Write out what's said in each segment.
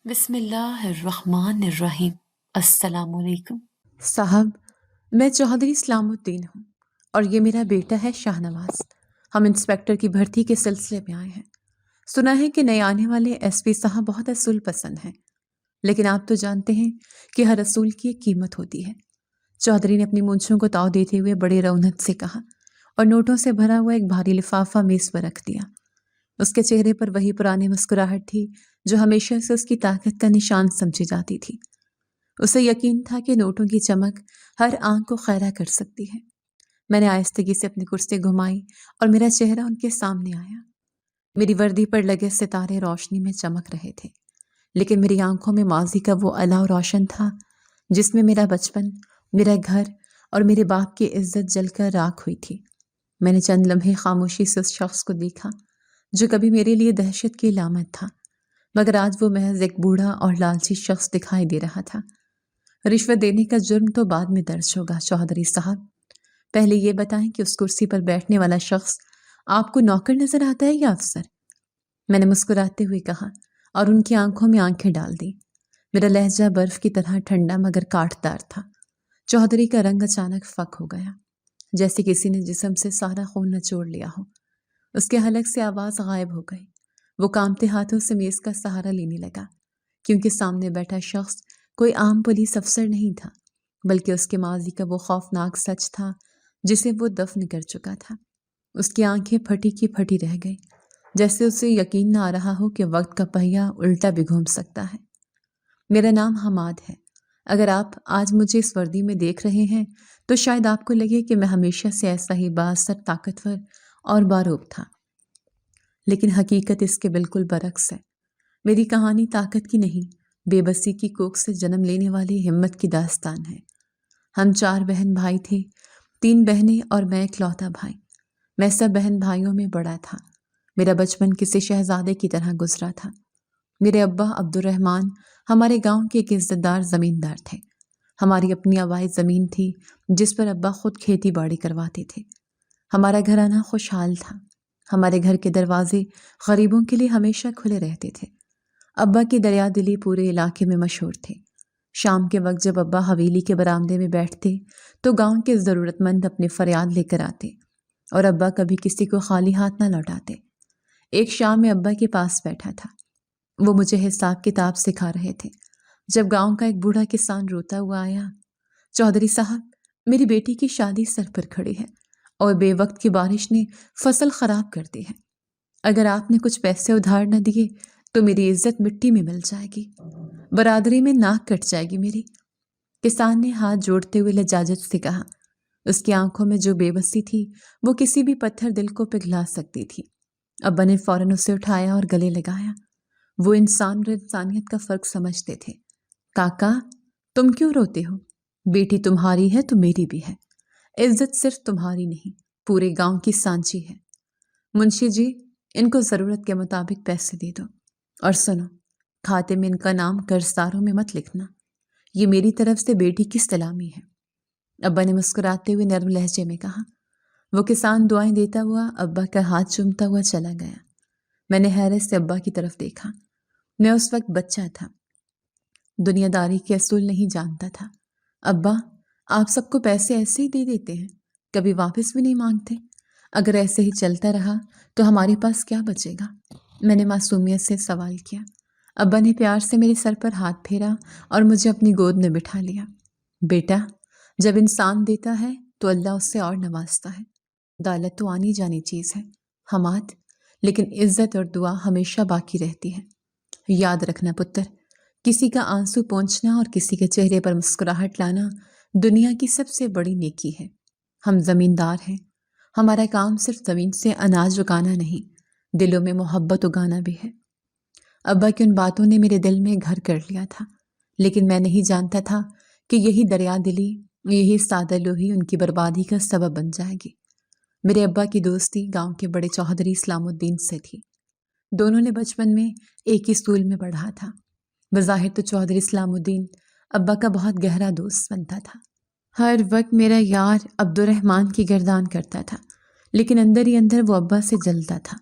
بسم اللہ الرحمن الرحیم۔ السلام علیکم صاحب، میں چوہدری اسلام الدین ہوں اور یہ میرا بیٹا ہے شاہ نواز۔ ہم انسپیکٹر کی بھرتی کے سلسلے میں آئے ہیں۔ سنا ہے کہ نئے آنے والے ایس پی صاحب بہت اصول پسند ہیں، لیکن آپ تو جانتے ہیں کہ ہر اصول کی ایک قیمت ہوتی ہے۔ چودھری نے اپنی مونچھوں کو تاؤ دیتے ہوئے بڑے رونق سے کہا اور نوٹوں سے بھرا ہوا ایک بھاری لفافہ میز پر رکھ دیا۔ اس کے چہرے پر وہی پرانی مسکراہٹ تھی جو ہمیشہ سے اس کی طاقت کا نشان سمجھی جاتی تھی۔ اسے یقین تھا کہ نوٹوں کی چمک ہر آنکھ کو خیرہ کر سکتی ہے۔ میں نے آہستگی سے اپنی کرسی گھمائی اور میرا چہرہ ان کے سامنے آیا۔ میری وردی پر لگے ستارے روشنی میں چمک رہے تھے، لیکن میری آنکھوں میں ماضی کا وہ الاؤ روشن تھا جس میں میرا بچپن، میرا گھر اور میرے باپ کی عزت جل کر راکھ ہوئی تھی۔ میں نے چند لمحے خاموشی سے اس شخص کو دیکھا جو کبھی میرے لیے دہشت کی علامت تھا، مگر آج وہ محض ایک بوڑھا اور لالچی شخص دکھائی دے رہا تھا۔ رشوت دینے کا جرم تو بعد میں درج ہوگا چوہدری صاحب، پہلے یہ بتائیں کہ اس کرسی پر بیٹھنے والا شخص آپ کو نوکر نظر آتا ہے یا افسر؟ میں نے مسکراتے ہوئے کہا اور ان کی آنکھوں میں آنکھیں ڈال دی۔ میرا لہجہ برف کی طرح ٹھنڈا مگر کاٹدار تھا۔ چوہدری کا رنگ اچانک فک ہو گیا، جیسے کسی نے جسم سے سارا خون نچوڑ لیا ہو۔ اس کے حلق سے آواز غائب ہو گئی۔ وہ کانپتے ہاتھوں سے میز کا سہارا لینے لگا، کیونکہ سامنے بیٹھا شخص کوئی عام پولیس افسر نہیں تھا، بلکہ اس کے ماضی کا وہ خوفناک سچ تھا جسے وہ دفن کر چکا تھا۔ اس کی آنکھیں پھٹی کی پھٹی رہ گئیں، جیسے اسے یقین نہ آ رہا ہو کہ وقت کا پہیہ الٹا بھی گھوم سکتا ہے۔ میرا نام حماد ہے۔ اگر آپ آج مجھے اس وردی میں دیکھ رہے ہیں تو شاید آپ کو لگے کہ میں ہمیشہ سے ایسا ہی بااثر، طاقتور اور باروب تھا، لیکن حقیقت اس کے بالکل برعکس ہے۔ میری کہانی طاقت کی نہیں، بے بسی کی کوکھ سے جنم لینے والی ہمت کی داستان ہے۔ ہم 4 بہن بھائی تھے، 3 بہنیں اور میں اکلوتا بھائی۔ میں سب بہن بھائیوں میں بڑا تھا۔ میرا بچپن کسی شہزادے کی طرح گزرا تھا۔ میرے ابا عبد الرحمن ہمارے گاؤں کے ایک عزت دار زمیندار تھے۔ ہماری اپنی آبائی زمین تھی جس پر ابا خود کھیتی باڑی کرواتے تھے۔ ہمارا گھرانہ خوشحال تھا۔ ہمارے گھر کے دروازے غریبوں کے لیے ہمیشہ کھلے رہتے تھے۔ ابا کی دریا دلی پورے علاقے میں مشہور تھے۔ شام کے وقت جب ابا حویلی کے برآمدے میں بیٹھتے تو گاؤں کے ضرورت مند اپنے فریاد لے کر آتے اور ابا کبھی کسی کو خالی ہاتھ نہ لوٹاتے۔ ایک شام میں ابا کے پاس بیٹھا تھا۔ وہ مجھے حساب کتاب سکھا رہے تھے جب گاؤں کا ایک بوڑھا کسان روتا ہوا آیا۔ چودھری صاحب، میری بیٹی کی شادی سر پر کھڑی ہے اور بے وقت کی بارش نے فصل خراب کر دی ہے۔ اگر آپ نے کچھ پیسے ادھار نہ دیے تو میری عزت مٹی میں مل جائے گی، برادری میں ناک کٹ جائے گی میری۔ کسان نے ہاتھ جوڑتے ہوئے لجاجت سے کہا۔ اس کی آنکھوں میں جو بے بسی تھی وہ کسی بھی پتھر دل کو پگھلا سکتی تھی۔ ابا نے فوراً اسے اٹھایا اور گلے لگایا۔ وہ انسان اور انسانیت کا فرق سمجھتے تھے۔ کاکا، تم کیوں روتے ہو؟ بیٹی تمہاری ہے تو میری بھی ہے۔ عزت صرف تمہاری نہیں، پورے گاؤں کی سانچی ہے۔ منشی جی، ان کو ضرورت کے مطابق پیسے دے دو، اور سنو، کھاتے میں ان کا نام قرضداروں میں مت لکھنا۔ یہ میری طرف سے بیٹی کی سلامی ہے۔ ابا نے مسکراتے ہوئے نرم لہجے میں کہا۔ وہ کسان دعائیں دیتا ہوا ابا کا ہاتھ چومتا ہوا چلا گیا۔ میں نے حیرت سے ابا کی طرف دیکھا۔ میں اس وقت بچہ تھا، دنیا داری کے اصول نہیں جانتا تھا۔ ابا، آپ سب کو پیسے ایسے ہی دے دیتے ہیں، کبھی واپس بھی نہیں مانگتے؟ اگر ایسے ہی چلتا رہا تو ہمارے پاس کیا بچے گا؟ میں نے معصومیت سے سوال کیا۔ ابا نے پیار سے میرے سر پر ہاتھ پھیرا اور مجھے اپنی گود میں بٹھا لیا۔ بیٹا، جب انسان دیتا ہے تو اللہ اس سے اور نوازتا ہے۔ دولت تو آنی جانی چیز ہے حماد، لیکن عزت اور دعا ہمیشہ باقی رہتی ہے۔ یاد رکھنا پتر، کسی کا آنسو پونچھنا اور کسی کے چہرے پر مسکراہٹ لانا دنیا کی سب سے بڑی نیکی ہے۔ ہم زمیندار ہیں، ہمارا کام صرف زمین سے اناج اگانا نہیں، دلوں میں محبت اگانا بھی ہے۔ ابا کی ان باتوں نے میرے دل میں گھر کر لیا تھا، لیکن میں نہیں جانتا تھا کہ یہی دریا دلی، یہی سادہ لوہی ان کی بربادی کا سبب بن جائے گی۔ میرے ابا کی دوستی گاؤں کے بڑے چوہدری اسلام الدین سے تھی۔ دونوں نے بچپن میں ایک ہی اسکول میں پڑھا تھا۔ بظاہر تو چوہدری اسلام الدین ابا کا بہت گہرا دوست بنتا تھا، ہر وقت میرا یار عبد الرحمن کی گردان کرتا تھا، لیکن اندر ہی اندر وہ ابا سے جلتا تھا۔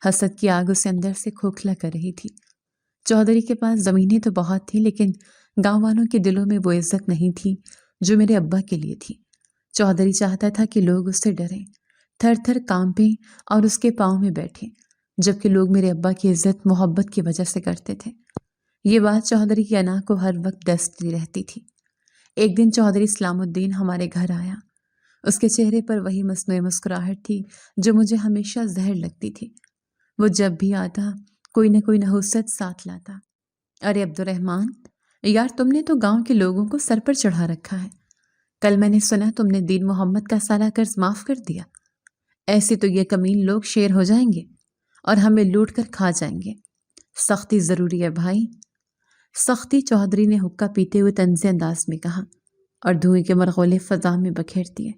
حسد کی آگ اسے اندر سے کھوکھلا کر رہی تھی۔ چودھری کے پاس زمینیں تو بہت تھیں لیکن گاؤں والوں کے دلوں میں وہ عزت نہیں تھی جو میرے ابا کے لیے تھی۔ چودھری چاہتا تھا کہ لوگ اس سے ڈریں، تھر تھر کانپیں اور اس کے پاؤں میں بیٹھیں، جبکہ لوگ میرے ابا کی عزت محبت کی وجہ سے کرتے تھے۔ یہ بات چودھری کی انا کو ہر وقت ڈستی رہتی تھی۔ ایک دن چودھری اسلام الدین ہمارے گھر آیا۔ اس کے چہرے پر وہی مصنوعی مسکراہٹ تھی جو مجھے ہمیشہ زہر لگتی تھی۔ وہ جب بھی آتا کوئی نہ کوئی نحوست ساتھ لاتا۔ ارے عبدالرحمن، یار تم نے تو گاؤں کے لوگوں کو سر پر چڑھا رکھا ہے۔ کل میں نے سنا تم نے دین محمد کا سارا قرض معاف کر دیا۔ ایسے تو یہ کمین لوگ شیر ہو جائیں گے اور ہمیں لوٹ کر کھا جائیں گے۔ سختی ضروری ہے بھائی، سختی، چودھری نے حقہ پیتے ہوئے طنزی انداز میں کہا اور دھوئیں کے مرغولے فضا میں بکھیر دیے۔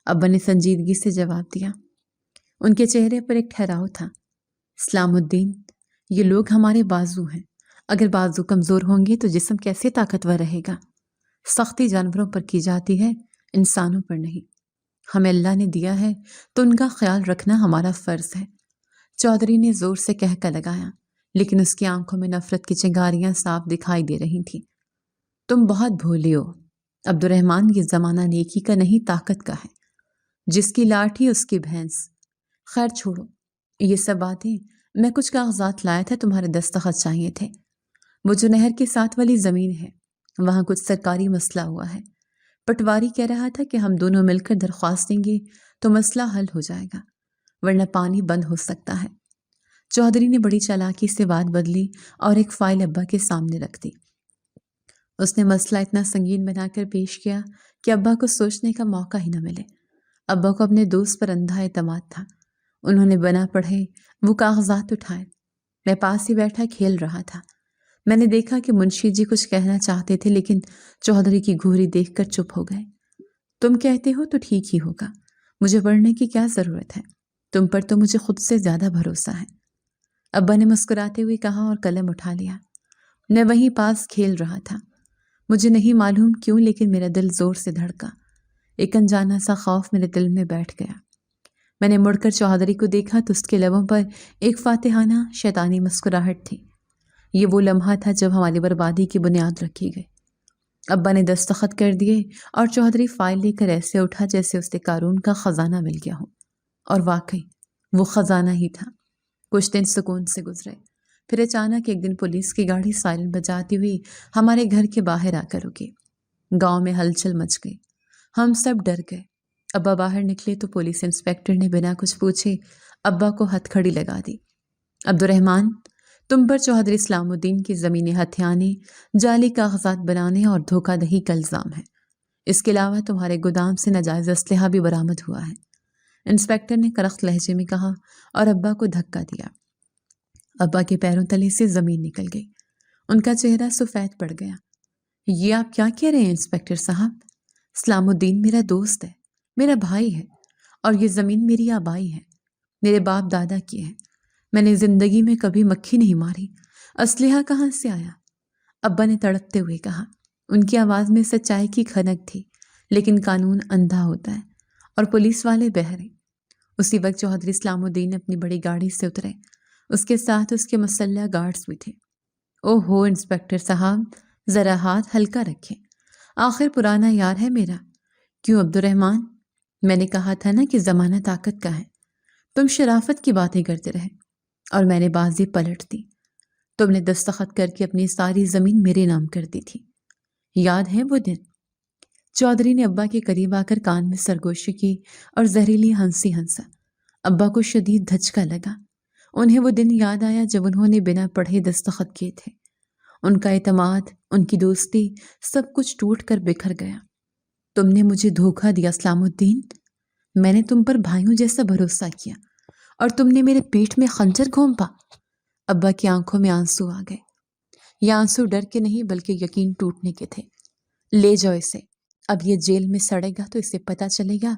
ابا نے سنجیدگی سے جواب دیا۔ ان کے چہرے پر ایک ٹھہراؤ تھا۔ اسلام الدین، یہ لوگ ہمارے بازو ہیں، اگر بازو کمزور ہوں گے تو جسم کیسے طاقتور رہے گا؟ سختی جانوروں پر کی جاتی ہے، انسانوں پر نہیں۔ ہمیں اللہ نے دیا ہے تو ان کا خیال رکھنا ہمارا فرض ہے۔ چودھری نے زور سے کہکا لگایا، لیکن اس کی آنکھوں میں نفرت کی چنگاریاں صاف دکھائی دے رہی تھیں۔ تم بہت بھولے ہو عبدالرحمن، یہ زمانہ نیکی کا نہیں طاقت کا ہے۔ جس کی لاٹھی اس کی بھینس۔ خیر چھوڑو یہ سب باتیں، میں کچھ کاغذات لایا تھا، تمہارے دستخط چاہیے تھے۔ وہ جو نہر کے ساتھ والی زمین ہے وہاں کچھ سرکاری مسئلہ ہوا ہے۔ پٹواری کہہ رہا تھا کہ ہم دونوں مل کر درخواست دیں گے تو مسئلہ حل ہو جائے گا، ورنہ پانی بند ہو سکتا ہے۔ چودھری نے بڑی چالاکی سے بات بدلی اور ایک فائل ابا کے سامنے رکھ دی۔ اس نے مسئلہ اتنا سنگین بنا کر پیش کیا کہ ابا کو سوچنے کا موقع ہی نہ ملے۔ ابا کو اپنے دوست پر اندھا اعتماد تھا۔ انہوں نے بنا پڑھے وہ کاغذات اٹھائے۔ میں پاس ہی بیٹھا کھیل رہا تھا۔ میں نے دیکھا کہ منشی جی کچھ کہنا چاہتے تھے لیکن چودھری کی گھوری دیکھ کر چپ ہو گئے۔ تم کہتے ہو تو ٹھیک ہی ہوگا، مجھے پڑھنے کی کیا ضرورت ہے؟ تم پر تو مجھے خود سے زیادہ بھروسہ ہے۔ ابا نے مسکراتے ہوئے کہا اور قلم اٹھا لیا۔ میں وہیں پاس کھیل رہا تھا۔ مجھے نہیں معلوم کیوں لیکن میرا دل زور سے دھڑکا۔ ایک انجانا سا خوف میرے دل میں بیٹھ گیا۔ میں نے مڑ کر چودھری کو دیکھا تو اس کے لبوں پر ایک فاتحانہ شیطانی مسکراہٹ تھی۔ یہ وہ لمحہ تھا جب ہماری بربادی کی بنیاد رکھی گئی۔ ابا نے دستخط کر دیے اور چودھری فائل لے کر ایسے اٹھا جیسے اسے قارون کا خزانہ مل گیا ہو، اور واقعی وہ خزانہ ہی تھا۔ کچھ دن سکون سے گزرے، پھر اچانک ایک دن پولیس کی گاڑی سائرن بجاتی ہوئی ہمارے گھر کے باہر آ کر رکی۔ گاؤں میں ہلچل مچ گئی، ہم سب ڈر گئے۔ ابا باہر نکلے تو پولیس انسپکٹر نے بنا کچھ پوچھے ابا کو ہتھ کھڑی لگا دی۔ عبدالرحمن، تم پر چودھری اسلام الدین کی زمینیں ہتھیانے، جعلی کاغذات بنانے اور دھوکہ دہی کا الزام ہے۔ اس کے علاوہ تمہارے گودام سے ناجائز اسلحہ بھی برآمد ہوا ہے۔ انسپکٹر نے کرخت لہجے میں کہا اور ابا کو دھکا دیا۔ ابا کے پیروں تلے سے زمین نکل گئی، ان کا چہرہ سفید پڑ گیا۔ یہ آپ کیا کہہ رہے ہیں انسپکٹر صاحب؟ اسلام الدین میرا دوست ہے، میرا بھائی ہے، اور یہ زمین میری آبائی ہے، میرے باپ دادا کی ہے۔ میں نے زندگی میں کبھی مکھی نہیں ماری۔ اسلحہ کہاں سے آیا؟ ابا نے تڑپتے ہوئے کہا۔ ان کی آواز میں سچائی کی کھنک تھی، لیکن قانون اندھا ہوتا ہے اور پولیس والے بہرے۔ اسی وقت چودھری اسلام الدین اپنی بڑی گاڑی سے اترے، اس کے ساتھ اس کے مسلح گارڈز بھی تھے۔ او ہو انسپکٹر صاحب، ذرا ہاتھ ہلکا رکھیں، آخر پرانا یار ہے میرا۔ کیوں عبدالرحمن؟ میں نے کہا تھا نا کہ زمانہ طاقت کا ہے۔ تم شرافت کی باتیں کرتے رہے اور میں نے بازی پلٹ دی۔ تم نے دستخط کر کے اپنی ساری زمین میرے نام کر دی تھی، یاد ہے وہ دن؟ چودھری نے ابا کے قریب آ کر کان میں سرگوشی کی اور زہریلی ہنسی ہنسا۔ ابا کو شدید دھچکا لگا۔ انہیں وہ دن یاد آیا جب انہوں نے بنا پڑھے دستخط کیے تھے۔ ان کا اعتماد، ان کی دوستی، سب کچھ ٹوٹ کر بکھر گیا۔ تم نے مجھے دھوکہ دیا اسلام الدین۔ میں نے تم پر بھائیوں جیسا بھروسہ کیا اور تم نے میرے پیٹھ میں خنجر گھونپا۔ ابا کی آنکھوں میں آنسو آ گئے۔ یہ آنسو ڈر کے نہیں بلکہ یقین ٹوٹنے کے تھے۔ لے جاؤ اسے، اب یہ جیل میں سڑے گا تو اسے پتہ چلے گا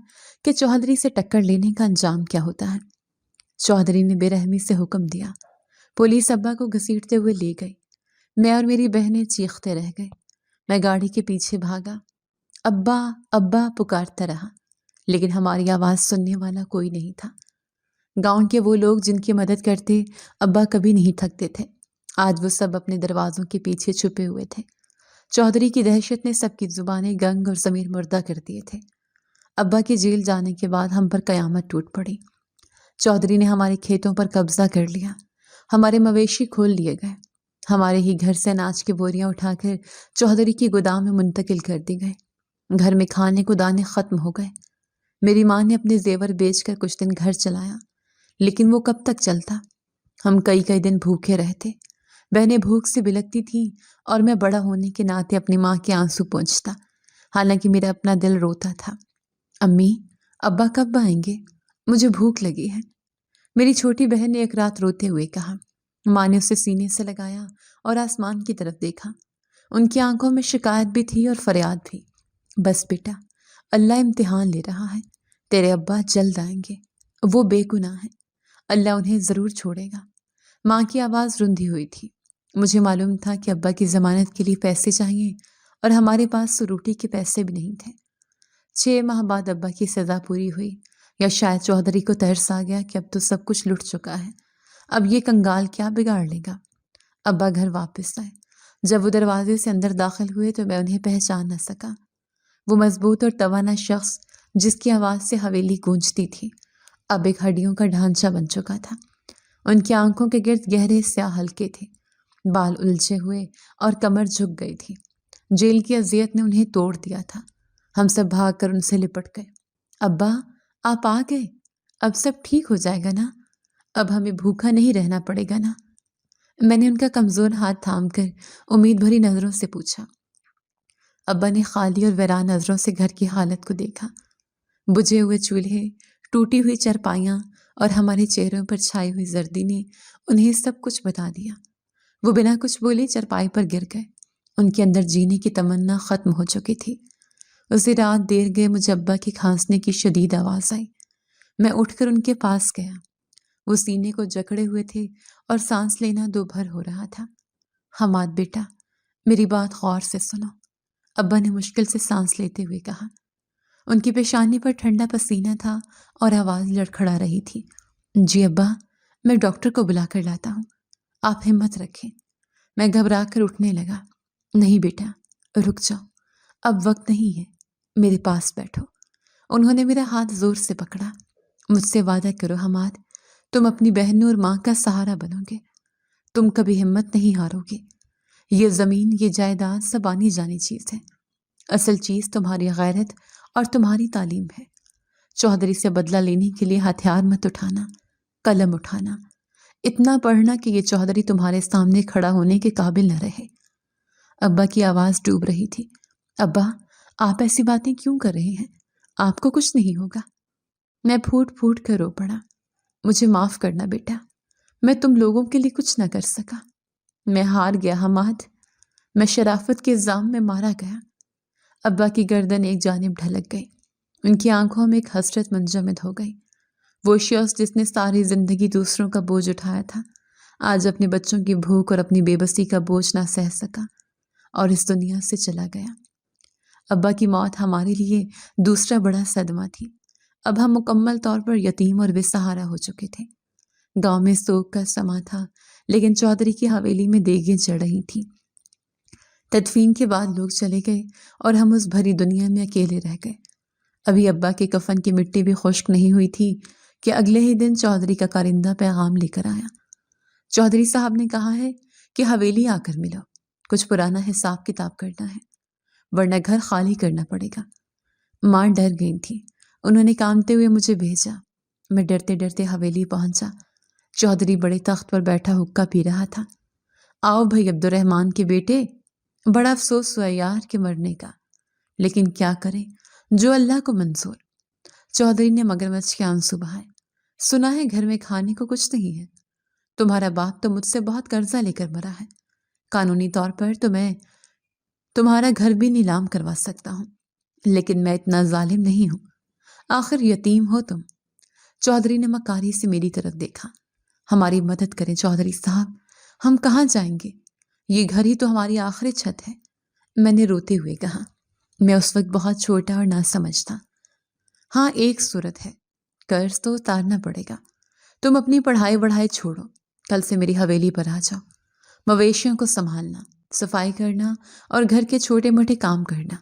کہ چودھری سے ٹکر لینے کا انجام کیا ہوتا ہے۔ چودھری نے بے رحمی سے حکم دیا۔ پولیس ابا کو گھسیٹتے ہوئے لے گئی۔ میں اور میری بہنیں چیختے رہ گئے۔ میں گاڑی کے پیچھے بھاگا، ابا ابا پکارتا رہا، لیکن ہماری آواز سننے والا کوئی نہیں تھا۔ گاؤں کے وہ لوگ جن کی مدد کرتے ابا کبھی نہیں تھکتے تھے۔ آج وہ سب اپنے دروازوں کے پیچھے چھپے ہوئے تھے۔ چودھری کی دہشت نے سب کی زبانیں گنگ اور ضمیر مردہ کر دیے تھے۔ ابا کے جیل جانے کے بعد ہم پر قیامت ٹوٹ پڑی۔ چودھری نے ہمارے کھیتوں پر قبضہ کر لیا، ہمارے مویشی کھول لیے گئے، ہمارے ہی گھر سے اناج کی بوریاں اٹھا کر چودھری کی گودام میں منتقل کر دی گئے۔ گھر میں کھانے کو دانے ختم ہو گئے۔ میری ماں نے اپنے زیور بیچ کر کچھ دن گھر چلایا، لیکن وہ کب تک چلتا؟ ہم کئی دن بھوکے رہتے۔ بہنیں بھوک سے بلکتی تھیں اور میں بڑا ہونے کے ناطے اپنی ماں کے آنسو پونچھتا، حالانکہ میرا اپنا دل روتا تھا۔ امی، ابا کب آئیں گے؟ مجھے بھوک لگی ہے۔ میری چھوٹی بہن نے ایک رات روتے ہوئے کہا۔ ماں نے اسے سینے سے لگایا اور آسمان کی طرف دیکھا۔ ان کی آنکھوں میں شکایت بھی تھی اور فریاد بھی۔ بس بیٹا، اللہ امتحان لے رہا ہے، تیرے ابا جلد آئیں گے، وہ بے گناہ ہیں، اللہ انہیں ضرور چھوڑے گا۔ ماں کی آواز رندھی ہوئی تھی۔ مجھے معلوم تھا کہ ابا کی ضمانت کے لیے پیسے چاہیے اور ہمارے پاس روٹی کے پیسے بھی نہیں تھے۔ 6 ماہ بعد ابا کی سزا پوری ہوئی، یا شاید چودھری کو ترس آ گیا کہ اب تو سب کچھ لٹ چکا ہے، اب یہ کنگال کیا بگاڑ لے گا۔ ابا گھر واپس آئے۔ جب وہ دروازے سے اندر داخل ہوئے تو میں انہیں پہچان نہ سکا۔ وہ مضبوط اور توانا شخص جس کی آواز سے حویلی گونجتی تھی، اب ایک ہڈیوں کا ڈھانچہ بن چکا تھا۔ ان کی آنکھوں کے گرد گہرے سیاہ حلقے تھے، بال الجھے ہوئے اور کمر جھک گئی تھی۔ جیل کی اذیت نے انہیں توڑ دیا تھا۔ ہم سب بھاگ کر ان سے لپٹ گئے۔ ابا، آپ آ گئے، اب سب ٹھیک ہو جائے گا نا؟ اب ہمیں بھوکا نہیں رہنا پڑے گا نا؟ میں نے ان کا کمزور ہاتھ تھام کر امید بھری نظروں سے پوچھا۔ ابا نے خالی اور ویران نظروں سے گھر کی حالت کو دیکھا۔ بجھے ہوئے چولہے، ٹوٹی ہوئی چرپائیاں اور ہمارے چہروں پر چھائی ہوئی زردی نے انہیں سب کچھ بتا دیا۔ وہ بنا کچھ بولے چرپائی پر گر گئے۔ ان کے اندر جینے کی تمنا ختم ہو چکی تھی۔ اسی رات دیر گئے مجھے ابا کی کھانسنے کی شدید آواز آئی۔ میں اٹھ کر ان کے پاس گیا۔ وہ سینے کو جکڑے ہوئے تھے اور سانس لینا دو بھر ہو رہا تھا۔ حماد بیٹا، میری بات غور سے سنو، ابا نے مشکل سے سانس لیتے ہوئے کہا۔ ان کی پیشانی پر ٹھنڈا پسینہ تھا اور آواز لڑکھڑا رہی تھی۔ جی ابا، میں ڈاکٹر کو بلا کر لاتا ہوں، آپ ہمت رکھیں۔ میں گھبرا کر اٹھنے لگا۔ نہیں بیٹا، رک جاؤ، اب وقت نہیں ہے، میرے پاس بیٹھو۔ انہوں نے میرا ہاتھ زور سے پکڑا۔ مجھ سے وعدہ کرو حماد، تم اپنی بہنوں اور ماں کا سہارا بنو گے، تم کبھی ہمت نہیں ہارو گے۔ یہ زمین، یہ جائیداد سب آنی جانی چیز ہے، اصل چیز تمہاری غیرت اور تمہاری تعلیم ہے۔ چودھری سے بدلہ لینے کے لیے ہتھیار مت اٹھانا، قلم اٹھانا، اتنا پڑھنا کہ یہ چودھری تمہارے سامنے کھڑا ہونے کے قابل نہ رہے۔ ابا کی آواز ڈوب رہی تھی۔ ابا، آپ ایسی باتیں کیوں کر رہے ہیں؟ آپ کو کچھ نہیں ہوگا۔ میں پھوٹ پھوٹ کر رو پڑا۔ مجھے معاف کرنا بیٹا، میں تم لوگوں کے لیے کچھ نہ کر سکا۔ میں ہار گیا حماد، میں شرافت کے الزام میں مارا گیا۔ ابا کی گردن ایک جانب ڈھلک گئی۔ ان کی آنکھوں میں ایک حسرت منجمد ہو گئی۔ وہ شخص جس نے ساری زندگی دوسروں کا بوجھ اٹھایا تھا، آج اپنے بچوں کی بھوک اور اپنی بے بسی کا بوجھ نہ سہ سکا اور اس دنیا سے چلا گیا۔ ابا کی موت ہمارے لیے دوسرا بڑا صدمہ تھی۔ اب ہم مکمل طور پر یتیم اور بے سہارا ہو چکے تھے۔ گاؤں میں سوگ کا سما تھا، لیکن چودھری کی حویلی میں دیگیں جڑ رہی تھیں۔ تدفین کے بعد لوگ چلے گئے اور ہم اس بھری دنیا میں اکیلے رہ گئے۔ ابھی ابا کے کفن کی مٹی بھی خشک نہیں ہوئی تھی کہ اگلے ہی دن چودھری کا کارندہ پیغام لے کر آیا۔ چودھری صاحب نے کہا ہے کہ حویلی آ کر ملو، کچھ پرانا حساب کتاب کرنا ہے، ورنہ گھر خالی کرنا پڑے گا۔ ماں ڈر گئی تھی، انہوں نے کامتے ہوئے مجھے بھیجا۔ میں ڈرتے ڈرتے حویلی پہنچا۔ چودھری بڑے تخت پر بیٹھا حقہ پی رہا تھا۔ آؤ بھائی عبد الرحمن کے بیٹے، بڑا افسوس ہوا یار کے مرنے کا، لیکن کیا کریں، جو اللہ کو منظور۔ چودھری نے مگرمچھ کے آنسو بہائے۔ سنا ہے گھر میں کھانے کو کچھ نہیں ہے، تمہارا باپ تو مجھ سے بہت قرضہ لے کر مرا ہے، قانونی طور پر تو میں تمہارا گھر بھی نیلام کروا سکتا ہوں، لیکن میں اتنا ظالم نہیں ہوں، آخر یتیم ہو تم۔ چودھری نے مکاری سے میری طرف دیکھا۔ ہماری مدد کریں چودھری صاحب، ہم کہاں جائیں گے، یہ گھر ہی تو ہماری آخری چھت ہے۔ میں نے روتے ہوئے کہا، میں اس وقت بہت چھوٹا اور نہ سمجھتا۔ ہاں، ایک صورت ہے، قرض تو اتارنا پڑے گا، تم اپنی پڑھائی وڑھائی چھوڑو، کل سے میری حویلی پر آ جاؤ، مویشیوں کو سنبھالنا، صفائی کرنا اور گھر کے چھوٹے موٹے کام کرنا۔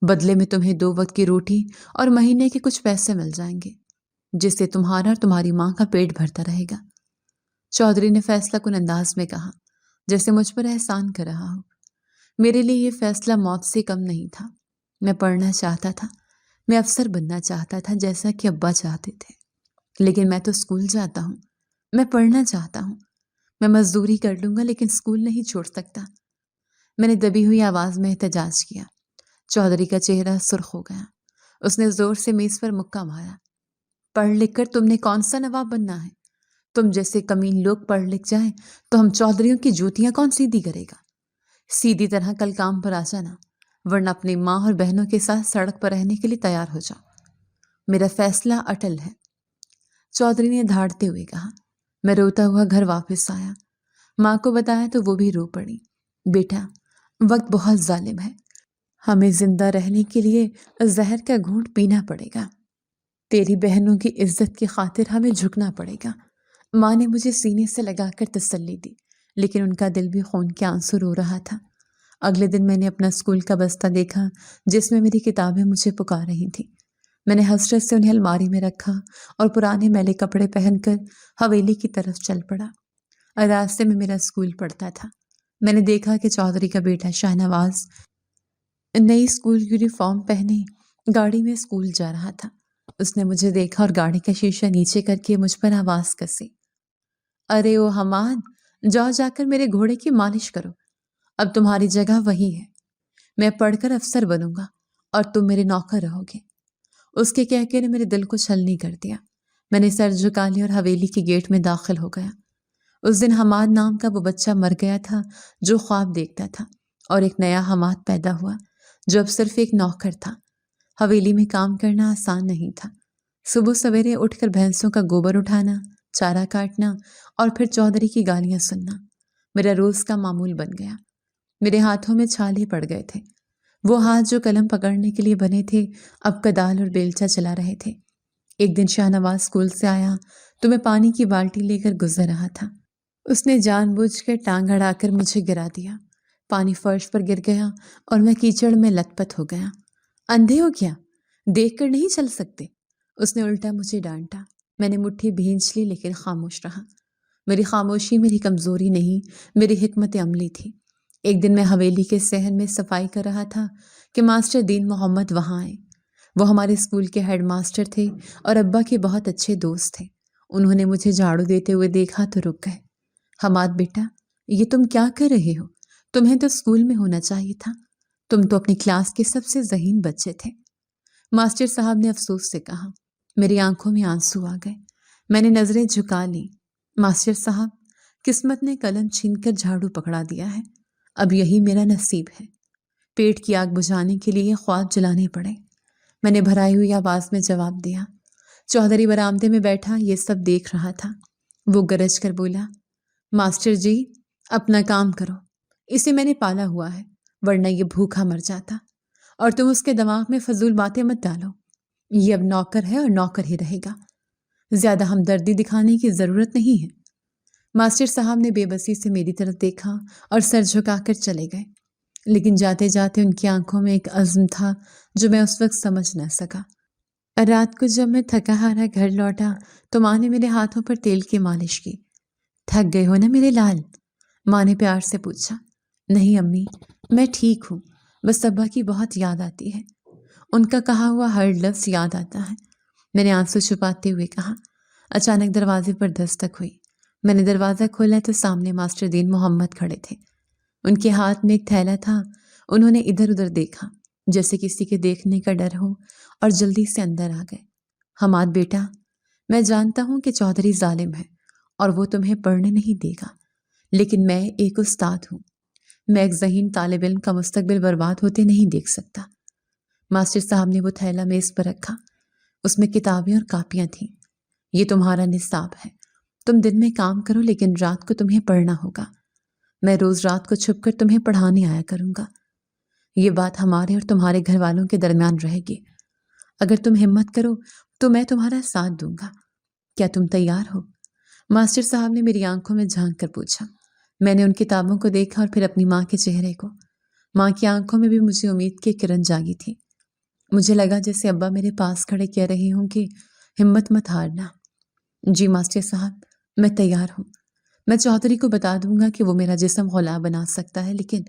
بدلے میں تمہیں 2 وقت کی روٹی اور مہینے کے کچھ پیسے مل جائیں گے، جس سے تمہارا اور تمہاری ماں کا پیٹ بھرتا رہے گا۔ چودھری نے فیصلہ کن انداز میں کہا، جیسے مجھ پر احسان کر رہا ہو۔ میرے لیے یہ فیصلہ موت سے کم نہیں تھا۔ میں پڑھنا چاہتا تھا، میں افسر بننا چاہتا تھا جیسا کہ ابا چاہتے تھے، لیکن میں تو اسکول جاتا ہوں، میں پڑھنا چاہتا ہوں۔ میں مزدوری کر لوں گا لیکن اسکول نہیں چھوڑ سکتا۔ میں نے دبی ہوئی آواز میں احتجاج کیا۔ چودھری کا چہرہ سرخ ہو گیا۔ اس نے زور سے میز پر مکہ مارا۔ پڑھ لکھ کر تم نے کون سا نواب بننا ہے؟ تم جیسے کمین لوگ پڑھ لکھ جائیں تو ہم چودھریوں کی جوتیاں کون سیدھی کرے گا؟ سیدھی طرح کل کام پر آ جانا، ورنہ اپنی ماں اور بہنوں کے ساتھ سڑک پر رہنے کے لیے تیار ہو جاؤ۔ میرا فیصلہ اٹل ہے، چودھری نے دھاڑتے ہوئے کہا۔ میں روتا ہوا گھر واپس آیا۔ ماں کو بتایا تو وہ بھی رو پڑی۔ بیٹا، وقت بہت ظالم ہے، ہمیں زندہ رہنے کے لیے زہر کا گھونٹ پینا پڑے گا۔ تیری بہنوں کی عزت کی خاطر ہمیں جھکنا پڑے گا۔ ماں نے مجھے سینے سے لگا کر تسلی دی، لیکن ان کا دل بھی خون کے آنسو رو رہا تھا۔ اگلے دن میں نے اپنا اسکول کا بستہ دیکھا جس میں میری کتابیں مجھے پکار رہی تھیں۔ میں نے حسرت سے انہیں الماری میں رکھا اور پرانے میلے کپڑے پہن کر حویلی کی طرف چل پڑا۔ راستے میں میرا اسکول پڑتا تھا۔ میں نے دیکھا کہ چودھری کا بیٹا شاہ نواز نئی اسکول یونیفارم پہنے گاڑی میں اسکول جا رہا تھا۔ اس نے مجھے دیکھا اور گاڑی کا شیشہ نیچے کر کے مجھ پر آواز کسی۔ ارے او حماد، جاؤ جا کر میرے گھوڑے کی مالش کرو، اب تمہاری جگہ وہی ہے۔ میں پڑھ کر افسر بنوں گا اور تم میرے نوکر رہو گے۔ اس کے کہہ کے نے میرے دل کو چھلنی کر دیا۔ میں نے سر جھکا لیا اور حویلی کے گیٹ میں داخل ہو گیا۔ اس دن حماد نام کا وہ بچہ مر گیا تھا جو خواب دیکھتا تھا، اور ایک نیا حماد پیدا ہوا جو اب صرف ایک نوکر تھا۔ حویلی میں کام کرنا آسان نہیں تھا۔ صبح سویرے اٹھ کر بھینسوں کا گوبر اٹھانا، چارہ کاٹنا اور پھر چودھری کی گالیاں سننا میرا روز کا معمول بن گیا۔ میرے ہاتھوں میں چھالے پڑ گئے تھے۔ وہ ہاتھ جو قلم پکڑنے کے لیے بنے تھے اب کدال اور بیلچا چلا رہے تھے۔ ایک دن شاہ نواز اسکول سے آیا تو میں پانی کی بالٹی لے کر گزر رہا تھا۔ اس نے جان بوجھ کر ٹانگ اڑا کر مجھے گرا دیا۔ پانی فرش پر گر گیا اور میں کیچڑ میں لت پت ہو گیا۔ اندھے ہو کیا؟ دیکھ کر نہیں چل سکتے؟ اس نے الٹا مجھے ڈانٹا۔ میں نے مٹھی بھینچ لی لیکن خاموش رہا۔ میری خاموشی میری کمزوری نہیں، میری حکمت عملی تھی۔ ایک دن میں حویلی کے صحن میں صفائی کر رہا تھا کہ ماسٹر دین محمد وہاں آئے۔ وہ ہمارے اسکول کے ہیڈ ماسٹر تھے اور ابا کے بہت اچھے دوست تھے۔ انہوں نے مجھے جھاڑو دیتے ہوئے دیکھا تو رک گئے۔ حماد بیٹا، یہ تم کیا کر رہے ہو؟ تمہیں تو اسکول میں ہونا چاہیے تھا۔ تم تو اپنی کلاس کے سب سے ذہین بچے تھے۔ ماسٹر صاحب نے افسوس سے کہا۔ میری آنکھوں میں آنسو آ گئے۔ میں نے نظریں جھکا لیں۔ ماسٹر صاحب، قسمت نے قلم چھین کر جھاڑو پکڑا دیا ہے، اب یہی میرا نصیب ہے۔ پیٹ کی آگ بجھانے کے لیے خواب جلانے پڑے۔ میں نے بھرائی ہوئی آواز میں جواب دیا۔ چودھری برآمدے میں بیٹھا یہ سب دیکھ رہا تھا۔ وہ گرج کر بولا، ماسٹر جی، اپنا کام کرو، اسے میں نے پالا ہوا ہے، ورنہ یہ بھوکا مر جاتا، اور تم اس کے دماغ میں فضول باتیں مت ڈالو۔ یہ اب نوکر ہے اور نوکر ہی رہے گا، زیادہ ہمدردی دکھانے کی ضرورت نہیں ہے۔ ماسٹر صاحب نے بے بسی سے میری طرف دیکھا اور سر جھکا کر چلے گئے، لیکن جاتے جاتے ان کی آنکھوں میں ایک عزم تھا جو میں اس وقت سمجھ نہ سکا۔ رات کو جب میں تھکا ہارا گھر لوٹا تو ماں نے میرے ہاتھوں پر تیل کی مالش کی۔ تھک گئے ہو نا میرے لال؟ ماں نے پیار سے پوچھا۔ نہیں امی، میں ٹھیک ہوں، بس ابا کی بہت یاد آتی ہے، ان کا کہا ہوا ہر لفظ یاد آتا ہے، میں نے آنسو چھپاتے ہوئے کہا۔ اچانک دروازے پر دستک ہوئی۔ میں نے دروازہ کھولا تو سامنے ماسٹر دین محمد کھڑے تھے۔ ان کے ہاتھ میں ایک تھیلا تھا۔ انہوں نے ادھر ادھر دیکھا جیسے کسی کے دیکھنے کا ڈر ہو اور جلدی سے اندر آ گئے۔ حماد بیٹا، میں جانتا ہوں کہ چودھری ظالم ہے اور وہ تمہیں پڑھنے نہیں دے گا، لیکن میں ایک استاد ہوں، میں ایک ذہین طالب علم کا مستقبل برباد ہوتے نہیں دیکھ سکتا۔ ماسٹر صاحب نے وہ تھیلا میز پر رکھا۔ اس میں کتابیں اور کاپیاں تھیں۔ یہ تمہارا نصاب ہے، تم دن میں کام کرو لیکن رات کو تمہیں پڑھنا ہوگا۔ میں روز رات کو چھپ کر تمہیں پڑھانے آیا کروں گا۔ یہ بات ہمارے اور تمہارے گھر والوں کے درمیان رہے گی۔ اگر تم ہمت کرو تو میں تمہارا ساتھ دوں گا۔ کیا تم تیار ہو؟ ماسٹر صاحب نے میری آنکھوں میں جھانک کر پوچھا۔ میں نے ان کتابوں کو دیکھا اور پھر اپنی ماں کے چہرے کو۔ ماں کی آنکھوں میں بھی مجھے امید کی کرن جاگی تھی۔ مجھے لگا جیسے ابا میرے پاس کھڑے کہہ رہے ہوں کہ ہمت مت ہارنا۔ جی ماسٹر صاحب، میں تیار ہوں۔ میں چودھری کو بتا دوں گا کہ وہ میرا جسم غلام بنا سکتا ہے، لیکن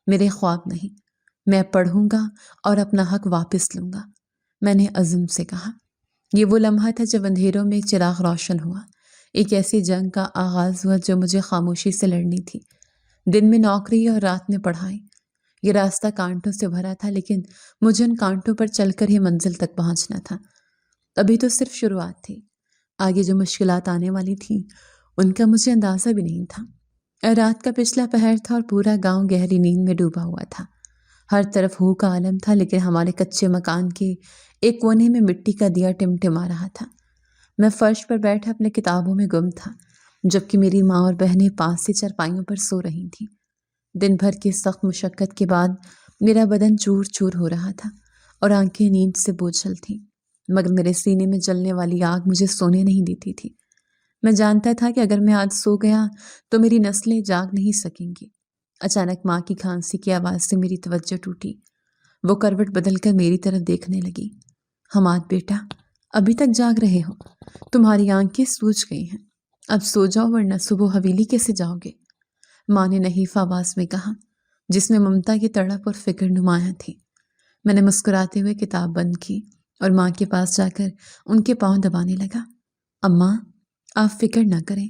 میرے خواب نہیں۔ میں پڑھوں گا اور اپنا حق واپس لوں گا، میں نے عزم سے کہا۔ یہ وہ لمحہ تھا جب اندھیروں میں ایک چراغ روشن ہوا۔ ایک ایسی جنگ کا آغاز ہوا جو مجھے خاموشی سے لڑنی تھی۔ دن میں نوکری اور رات میں پڑھائی۔ یہ راستہ کانٹوں سے بھرا تھا، لیکن مجھے ان کانٹوں پر چل کر ہی منزل تک پہنچنا تھا۔ ابھی تو صرف شروعات تھی، آگے جو مشکلات آنے والی تھیں ان کا مجھے اندازہ بھی نہیں تھا۔ رات کا پچھلا پہر تھا اور پورا گاؤں گہری نیند میں ڈوبا ہوا تھا۔ ہر طرف ہو کا عالم تھا، لیکن ہمارے کچے مکان کے ایک کونے میں مٹی کا دیا ٹمٹما رہا تھا۔ میں فرش پر بیٹھا اپنے کتابوں میں گم تھا، جبکہ میری ماں اور بہنیں پاس سے چارپائیوں پر سو رہی تھیں۔ دن بھر کی سخت مشقت کے بعد میرا بدن چور چور ہو رہا تھا اور آنکھیں نیند سے بوجھل تھیں، مگر میرے سینے میں جلنے والی آگ مجھے سونے نہیں دیتی تھی۔ میں جانتا تھا کہ اگر میں آج سو گیا تو میری نسلیں جاگ نہیں سکیں گی۔ اچانک ماں کی کھانسی کی آواز سے میری توجہ ٹوٹی۔ وہ کروٹ بدل کر میری طرف دیکھنے لگی۔ حماد بیٹا، ابھی تک جاگ رہے ہو؟ تمہاری آنکھیں سوج گئی ہیں، اب سو جاؤ ورنہ صبح حویلی کیسے جاؤ گے؟ ماں نے نحیف آواز میں کہا، جس میں ممتا کی تڑپ اور فکر نمایاں تھی۔ میں نے مسکراتے ہوئے کتاب بند کی اور ماں کے پاس جا کر ان کے پاؤں دبانے لگا۔ اماں، آپ فکر نہ کریں،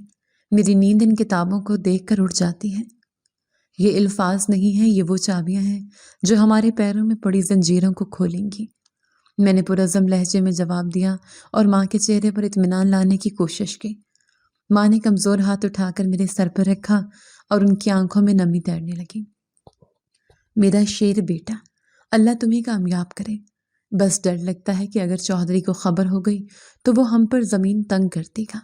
میری نیند ان کتابوں کو دیکھ کر اڑ جاتی ہے۔ یہ الفاظ نہیں ہیں، یہ وہ چابیاں ہیں جو ہمارے پیروں میں پڑی زنجیروں کو کھولیں گی۔ میں نے پرعزم لہجے میں جواب دیا اور ماں کے چہرے پر اطمینان لانے کی کوشش کی۔ ماں نے کمزور ہاتھ اٹھا کر میرے سر پر رکھا اور ان کی آنکھوں میں نمی تیرنے لگی۔ میرا شیر بیٹا، اللہ تمہیں کامیاب کرے۔ بس ڈر لگتا ہے کہ اگر چودھری کو خبر ہو گئی تو وہ ہم پر زمین تنگ کر دے گا۔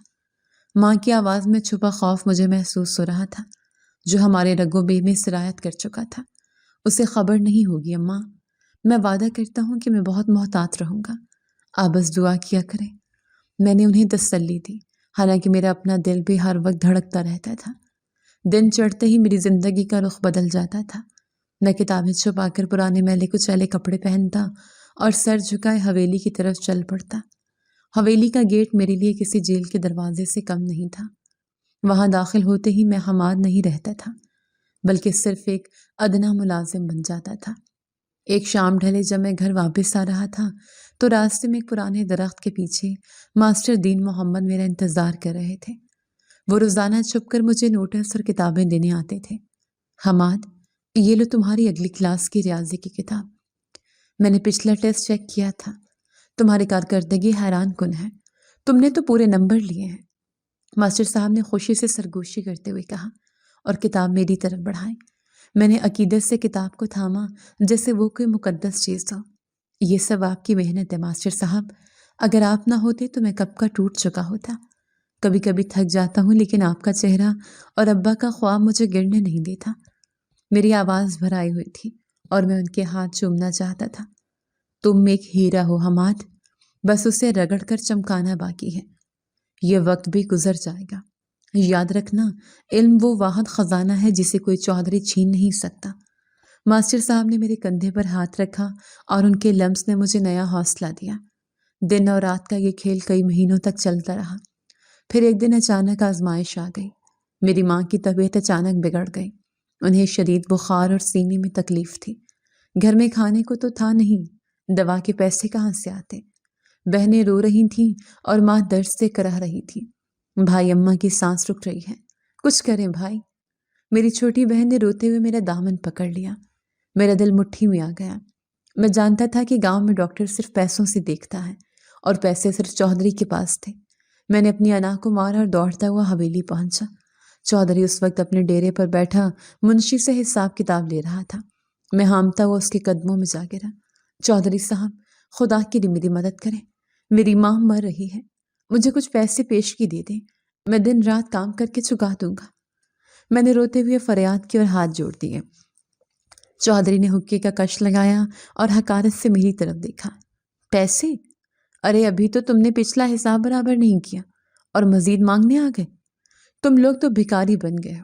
ماں کی آواز میں چھپا خوف مجھے محسوس ہو رہا تھا، جو ہمارے رگوں بے میں سرایت کر چکا تھا۔ اسے خبر نہیں ہوگی اماں، میں وعدہ کرتا ہوں کہ میں بہت محتاط رہوں گا، آپ بس دعا کیا کریں۔ میں نے انہیں تسلی دی، حالانکہ میرا اپنا دل بھی ہر وقت دھڑکتا رہتا تھا۔ دن چڑھتے ہی میری زندگی کا رخ بدل جاتا تھا۔ میں کتابیں چھپا کر پرانے میلے کچیلے کپڑے پہنتا اور سر جھکائے حویلی کی طرف چل پڑتا۔ حویلی کا گیٹ میرے لیے کسی جیل کے دروازے سے کم نہیں تھا۔ وہاں داخل ہوتے ہی میں حماد نہیں رہتا تھا، بلکہ صرف ایک ادنا ملازم بن جاتا تھا۔ ایک شام ڈھلے جب میں گھر واپس آ رہا تھا تو راستے میں ایک پرانے درخت کے پیچھے ماسٹر دین محمد میرا انتظار کر رہے تھے۔ وہ روزانہ چھپ کر مجھے نوٹس اور کتابیں دینے آتے تھے۔ حماد، یہ لو تمہاری اگلی کلاس کی ریاضی کی کتاب۔ میں نے پچھلا ٹیسٹ چیک کیا تھا، تمہاری کارکردگی حیران کن ہے، تم نے تو پورے نمبر لیے ہیں۔ ماسٹر صاحب نے خوشی سے سرگوشی کرتے ہوئے کہا اور کتاب میری طرف بڑھائی۔ میں نے عقیدت سے کتاب کو تھاما جیسے وہ کوئی مقدس چیز ہو۔ یہ سب آپ کی محنت ہے ماسٹر صاحب، اگر آپ نہ ہوتے تو میں کب کا ٹوٹ چکا ہوتا۔ کبھی کبھی تھک جاتا ہوں، لیکن آپ کا چہرہ اور ابا کا خواب مجھے گرنے نہیں دیتا۔ میری آواز بھرائی ہوئی تھی اور میں ان کے ہاتھ چومنا چاہتا تھا۔ تم ایک ہیرا ہو حماد، بس اسے رگڑ کر چمکانا باقی ہے۔ یہ وقت بھی گزر جائے گا، یاد رکھنا، علم وہ واحد خزانہ ہے جسے کوئی چودھری چھین نہیں سکتا۔ ماسٹر صاحب نے میرے کندھے پر ہاتھ رکھا اور ان کے لمس نے مجھے نیا حوصلہ دیا۔ دن اور رات کا یہ کھیل کئی مہینوں تک چلتا رہا۔ پھر ایک دن اچانک آزمائش آ گئی۔ میری ماں کی طبیعت اچانک بگڑ گئی۔ انہیں شدید بخار اور سینے میں تکلیف تھی۔ گھر میں کھانے کو تو تھا نہیں، دوا کے پیسے کہاں سے آتے؟ بہنیں رو رہی تھیں اور ماں درد سے کرہ رہی تھی۔ بھائی اماں کی سانس رک رہی ہے، کچھ کریں بھائی۔ میری چھوٹی بہن نے روتے ہوئے میرا دامن پکڑ لیا۔ میرا دل مٹھی میں آ گیا۔ میں جانتا تھا کہ گاؤں میں ڈاکٹر صرف پیسوں سے دیکھتا ہے اور پیسے صرف چودھری کے پاس تھے۔ میں نے اپنی انا کو مارا اور دوڑتا ہوا حویلی پہنچا۔ چودھری اس وقت اپنے ڈیرے پر بیٹھا منشی سے حساب کتاب لے رہا تھا۔ میں ہامتا ہوا اس کے قدموں میں جا گرا۔ چودھری صاحب، خدا کے لیے میری مدد کریں، میری ماں مر رہی ہے، مجھے کچھ پیسے پیشگی دے دیں، میں دن رات کام کر کے چکا دوں گا۔ میں نے روتے ہوئے فریاد کی اور ہاتھ جوڑ دیے۔ چودھری نے حقے کا کش لگایا اور حقارت سے میری طرف دیکھا۔ پیسے؟ ارے ابھی تو تم نے پچھلا حساب برابر نہیں کیا اور مزید مانگنے آ گئے، تم لوگ تو بھکاری بن گئے ہو۔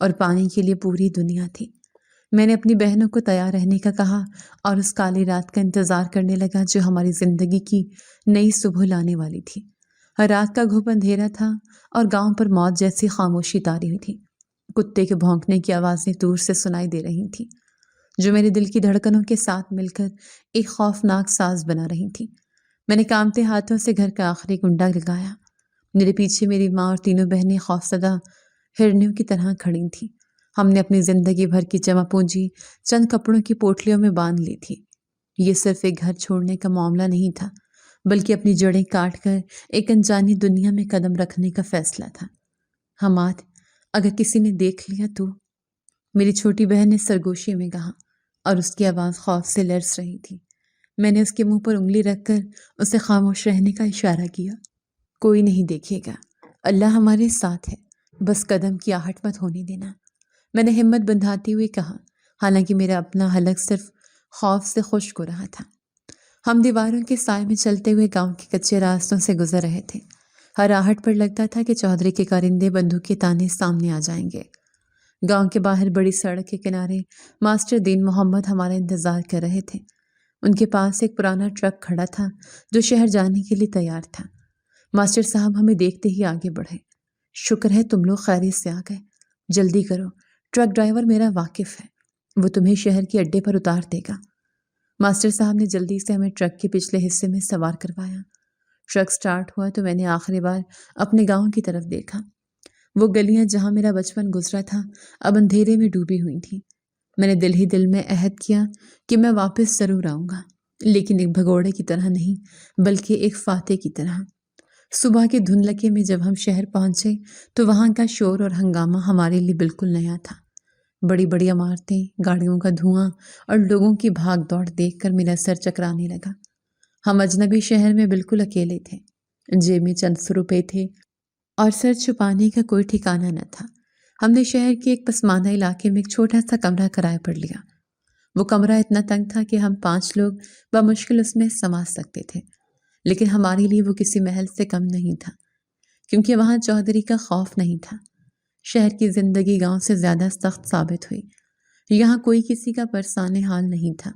اور پانی کے لیے پوری دنیا تھی۔ میں نے اپنی بہنوں کو تیار رہنے کا کہا اور اس کالی رات کا انتظار کرنے لگا جو ہماری زندگی کی نئی صبح لانے والی تھی۔ رات کا گھوپ اندھیرا تھا اور گاؤں پر موت جیسی خاموشی طاری ہوئی تھی۔ کتے کے بھونکنے کی آوازیں دور سے سنائی دے رہی تھیں جو میرے دل کی دھڑکنوں کے ساتھ مل کر ایک خوفناک ساز بنا رہی تھی۔ میں نے کانپتے ہاتھوں سے گھر کا آخری کنڈا لگایا۔ میرے پیچھے میری ماں اور تینوں بہنیں خوفزدہ ہرنیوں کی طرح کھڑی تھیں۔ ہم نے اپنی زندگی بھر کی جمع پونجی چند کپڑوں کی پوٹلیوں میں باندھ لی تھی۔ یہ صرف ایک گھر چھوڑنے کا معاملہ نہیں تھا، بلکہ اپنی جڑیں کاٹ کر ایک انجانی دنیا میں قدم رکھنے کا فیصلہ تھا۔ حماد، اگر کسی نے دیکھ لیا تو، میری چھوٹی بہن نے سرگوشی میں کہا، اور اس کی آواز خوف سے لرز رہی تھی۔ میں نے اس کے منہ پر انگلی رکھ کر اسے خاموش رہنے کا اشارہ کیا۔ کوئی نہیں دیکھے گا، اللہ ہمارے ساتھ ہے، بس قدم کی آہٹ مت ہونے دینا، میں نے ہمت بندھاتے ہوئے کہا، حالانکہ میرا اپنا حلق صرف خوف سے خشک ہو رہا تھا۔ ہم دیواروں کے سائے میں چلتے ہوئے گاؤں کے کچے راستوں سے گزر رہے تھے۔ ہر آہٹ پر لگتا تھا کہ چودھری کے کارندے بندوق کے تانے سامنے آ جائیں گے۔ گاؤں کے باہر بڑی سڑک کے کنارے ماسٹر دین محمد ہمارا انتظار کر رہے تھے۔ ان کے پاس ایک پرانا ٹرک کھڑا تھا جو شہر جانے کے لیے تیار تھا۔ ماسٹر صاحب ہمیں دیکھتے ہی آگے بڑھے۔ شکر ہے تم لوگ خیریت سے آ گئے، جلدی کرو، ٹرک ڈرائیور میرا واقف ہے، وہ تمہیں شہر کے اڈے پر اتار دے گا۔ ماسٹر صاحب نے جلدی سے ہمیں ٹرک کے پچھلے حصے میں سوار کروایا۔ ٹرک سٹارٹ ہوا تو میں نے آخری بار اپنے گاؤں کی طرف دیکھا۔ وہ گلیاں جہاں میرا بچپن گزرا تھا اب اندھیرے میں ڈوبی ہوئی تھیں۔ میں نے دل ہی دل میں عہد کیا کہ میں واپس ضرور آؤں گا، لیکن ایک بھگوڑے کی طرح نہیں بلکہ ایک فاتح کی طرح۔ صبح کے دھندلکے میں جب ہم شہر پہنچے تو وہاں کا شور اور ہنگامہ ہمارے لیے بالکل نیا تھا۔ بڑی بڑی عمارتیں، گاڑیوں کا دھواں اور لوگوں کی بھاگ دوڑ دیکھ کر میرا سر چکرانے لگا۔ ہم اجنبی شہر میں بالکل اکیلے تھے، جیب میں چند 100 روپے تھے اور سر چھپانے کا کوئی ٹھکانہ نہ تھا۔ ہم نے شہر کے ایک پسماندہ علاقے میں ایک چھوٹا سا کمرہ کرائے پر لیا۔ وہ کمرہ اتنا تنگ تھا کہ ہم 5 لوگ بمشکل اس میں سما سکتے تھے، لیکن ہمارے لیے وہ کسی محل سے کم نہیں تھا، کیونکہ وہاں چودھری کا خوف نہیں تھا۔ شہر کی زندگی گاؤں سے زیادہ سخت ثابت ہوئی۔ یہاں کوئی کسی کا پرسان حال نہیں تھا۔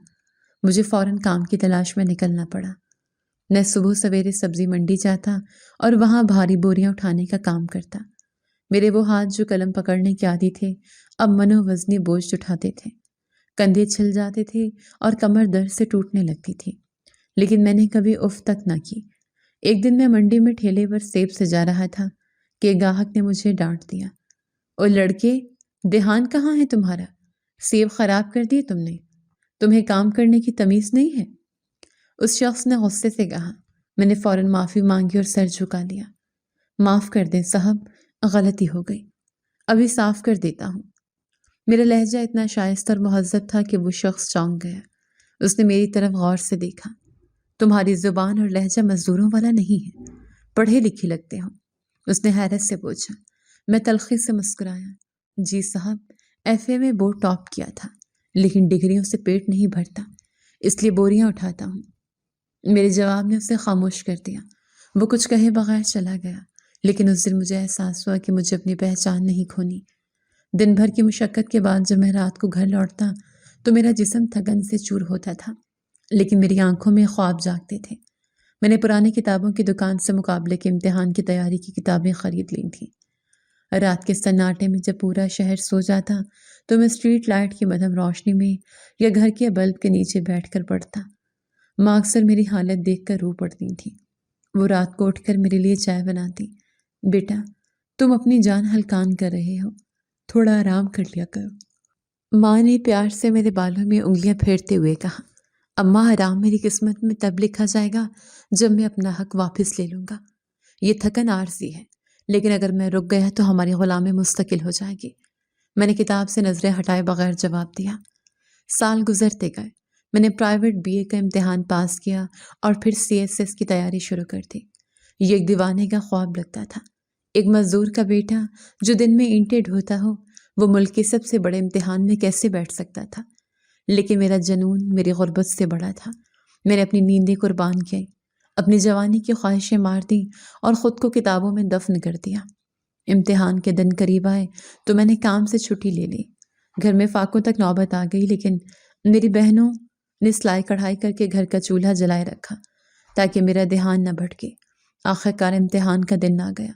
مجھے فوراً کام کی تلاش میں نکلنا پڑا۔ میں صبح سویرے سبزی منڈی جاتا اور وہاں بھاری بوریاں اٹھانے کا کام کرتا۔ میرے وہ ہاتھ جو قلم پکڑنے کے عادی تھے اب منو وزنی بوجھ اٹھاتے تھے، کندھے چھل جاتے تھے اور کمر درد سے ٹوٹنے لگتی تھی، لیکن میں نے کبھی اف تک نہ کی۔ ایک دن میں منڈی میں ٹھیلے پر سیب سے جا رہا تھا کہ گاہک نے مجھے ڈانٹ دیا، او لڑکے، دھیان کہاں ہے تمہارا؟ سیب خراب کر دیے تم نے، تمہیں کام کرنے کی تمیز نہیں ہے؟ اس شخص نے غصے سے کہا۔ میں نے فوراً معافی مانگی اور سر جھکا لیا۔ معاف کر دیں صاحب، غلطی ہو گئی، ابھی صاف کر دیتا ہوں۔ میرا لہجہ اتنا شائستہ اور مہذب تھا کہ وہ شخص چونک گیا۔ اس نے میری طرف غور سے دیکھا۔ تمہاری زبان اور لہجہ مزدوروں والا نہیں ہے، پڑھے لکھے لگتے ہو، اس نے حیرت سے پوچھا۔ میں تلخی سے مسکرایا۔ جی صاحب، FA میں بورڈ ٹاپ کیا تھا، لیکن ڈگریوں سے پیٹ نہیں بھرتا، اس لیے بوریاں اٹھاتا ہوں۔ میرے جواب نے اسے خاموش کر دیا۔ وہ کچھ کہے بغیر چلا گیا، لیکن اس دن مجھے احساس ہوا کہ مجھے اپنی پہچان نہیں کھونی۔ دن بھر کی مشقت کے بعد جب میں رات کو گھر لوٹتا تو میرا جسم تھکن سے چور ہوتا تھا، لیکن میری آنکھوں میں خواب جاگتے تھے۔ میں نے پرانی کتابوں کی دکان سے مقابلے کے امتحان کی تیاری کی کتابیں خرید لی تھیں۔ رات کے سناٹے میں جب پورا شہر سو جاتا تو میں اسٹریٹ لائٹ کی مدھم روشنی میں یا گھر کے بلب کے نیچے بیٹھ کر پڑھتا۔ ماں اکثر میری حالت دیکھ کر رو پڑتی تھی۔ وہ رات کو اٹھ کر میرے لیے چائے بناتی۔ بیٹا، تم اپنی جان ہلکان کر رہے ہو، تھوڑا آرام کر لیا کرو۔ ماں نے پیار سے میرے بالوں میں انگلیاں پھیرتے ہوئے کہا، اماں آرام میری قسمت میں تب لکھا جائے گا جب میں اپنا حق واپس لے لوں گا۔ یہ تھکن عارضی ہے، لیکن اگر میں رک گیا تو ہماری غلامی مستقل ہو جائے گی۔ میں نے کتاب سے نظریں ہٹائے بغیر جواب دیا۔ سال گزرتے گئے۔ میں نے پرائیویٹ BA کا امتحان پاس کیا اور پھر CSS کی تیاری شروع کر دی۔ یہ ایک دیوانے کا خواب لگتا تھا۔ ایک مزدور کا بیٹا جو دن میں اینٹیں ڈھوتا ہو، وہ ملک کے سب سے بڑے امتحان میں کیسے بیٹھ سکتا تھا؟ لیکن میرا جنون میری غربت سے بڑا تھا۔ میں نے اپنی نیندیں قربان کی، اپنی جوانی کی خواہشیں مار دیں اور خود کو کتابوں میں دفن کر دیا۔ امتحان کے دن قریب آئے تو میں نے کام سے چھٹی لے لی۔ گھر میں فاقوں تک نوبت آ گئی، لیکن میری بہنوں نے سلائی کڑھائی کر کے گھر کا چولہا جلائے رکھا تاکہ میرا دھیان نہ بھٹکے۔ آخر کار امتحان کا دن آ گیا۔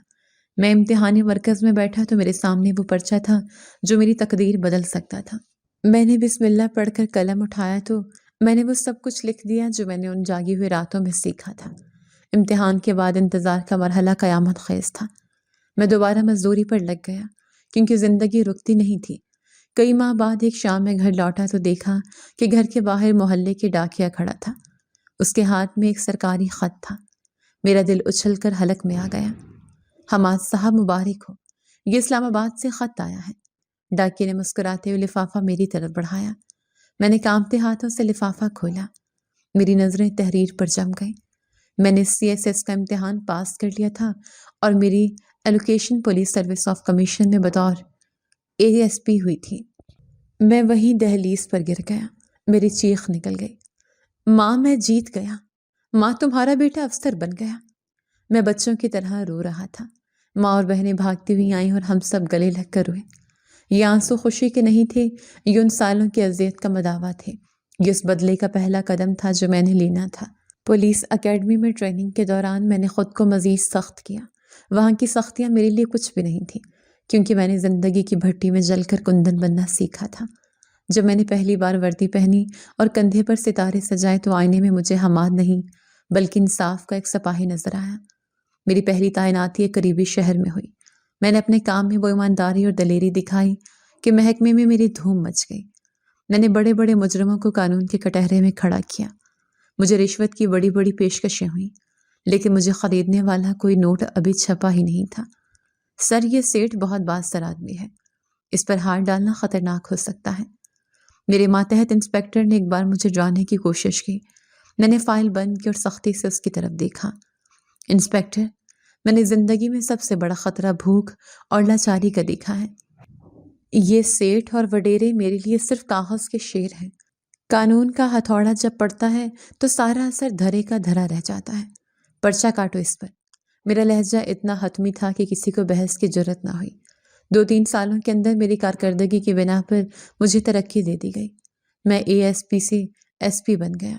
میں امتحانی مرکز میں بیٹھا تو میرے سامنے وہ پرچہ تھا جو میری تقدیر بدل سکتا تھا۔ میں نے بسم اللہ پڑھ کر قلم اٹھایا تو میں نے وہ سب کچھ لکھ دیا جو میں نے ان جاگی ہوئی راتوں میں سیکھا تھا۔ امتحان کے بعد انتظار کا مرحلہ قیامت خیز تھا۔ میں دوبارہ مزدوری پر لگ گیا کیونکہ زندگی رکتی نہیں تھی۔ کئی ماہ بعد ایک شام میں گھر لوٹا تو دیکھا کہ گھر کے باہر محلے کے ڈاکیا کھڑا تھا۔ اس کے ہاتھ میں ایک سرکاری خط تھا۔ میرا دل اچھل کر حلق میں آ گیا۔ حماد صاحب مبارک ہو، یہ اسلام آباد سے خط آیا ہے۔ ڈاکیے نے مسکراتے ہوئے لفافہ میری طرف بڑھایا۔ میں نے کانپتے ہاتھوں سے لفافہ کھولا۔ میری نظریں تحریر پر جم گئیں۔ میں نے CSS کا امتحان پاس کر لیا تھا اور میری allocation police service of commission میں بطور ASP ہوئی تھی۔ میں وہیں دہلیز پر گر گیا۔ میری چیخ نکل گئی، ماں میں جیت گیا، ماں تمہارا بیٹا افسر بن گیا۔ میں بچوں کی طرح رو رہا تھا۔ ماں اور بہنیں بھاگتی ہوئی آئیں اور ہم سب گلے لگ کر روئے۔ یہ آنسو خوشی کے نہیں تھے، یہ ان سالوں کی اذیت کا مداوع تھے۔ یہ اس بدلے کا پہلا قدم تھا جو میں نے لینا تھا۔ پولیس اکیڈمی میں ٹریننگ کے دوران میں نے خود کو مزید سخت کیا۔ وہاں کی سختیاں میرے لیے کچھ بھی نہیں تھیں کیونکہ میں نے زندگی کی بھٹی میں جل کر کندن بننا سیکھا تھا۔ جب میں نے پہلی بار وردی پہنی اور کندھے پر ستارے سجائے تو آئینے میں مجھے حماد نہیں بلکہ انصاف کا ایک سپاہی نظر آیا۔ میری پہلی تعیناتی ایک قریبی شہر میں ہوئی۔ میں نے اپنے کام میں وہ ایمانداری اور دلیری دکھائی کہ محکمے میں میری دھوم مچ گئی۔ میں نے بڑے بڑے مجرموں کو قانون کے کٹہرے میں کھڑا کیا۔ مجھے رشوت کی بڑی بڑی پیشکشیں ہوئیں، لیکن مجھے خریدنے والا کوئی نوٹ ابھی چھپا ہی نہیں تھا۔ سر، یہ سیٹھ بہت بااثر آدمی ہے، اس پر ہاتھ ڈالنا خطرناک ہو سکتا ہے۔ میرے ماتحت انسپکٹر نے ایک بار مجھے ڈرانے کی کوشش کی۔ میں نے فائل بند کی اور سختی سے اس کی طرف دیکھا۔ انسپکٹر، میں نے زندگی میں سب سے بڑا خطرہ بھوک اور لاچاری کا دیکھا ہے۔ یہ سیٹھ اور وڈیرے میرے لیے صرف کاغذ کے شیر ہیں۔ قانون کا ہتھوڑا جب پڑتا ہے تو سارا اثر دھرے کا دھرا رہ جاتا ہے۔ پرچہ کاٹو اس پر۔ میرا لہجہ اتنا حتمی تھا کہ کسی کو بحث کی جرت نہ ہوئی۔ 2-3 سالوں کے اندر میری کارکردگی کی بنا پر مجھے ترقی دے دی گئی۔ میں ASP سے SP بن گیا۔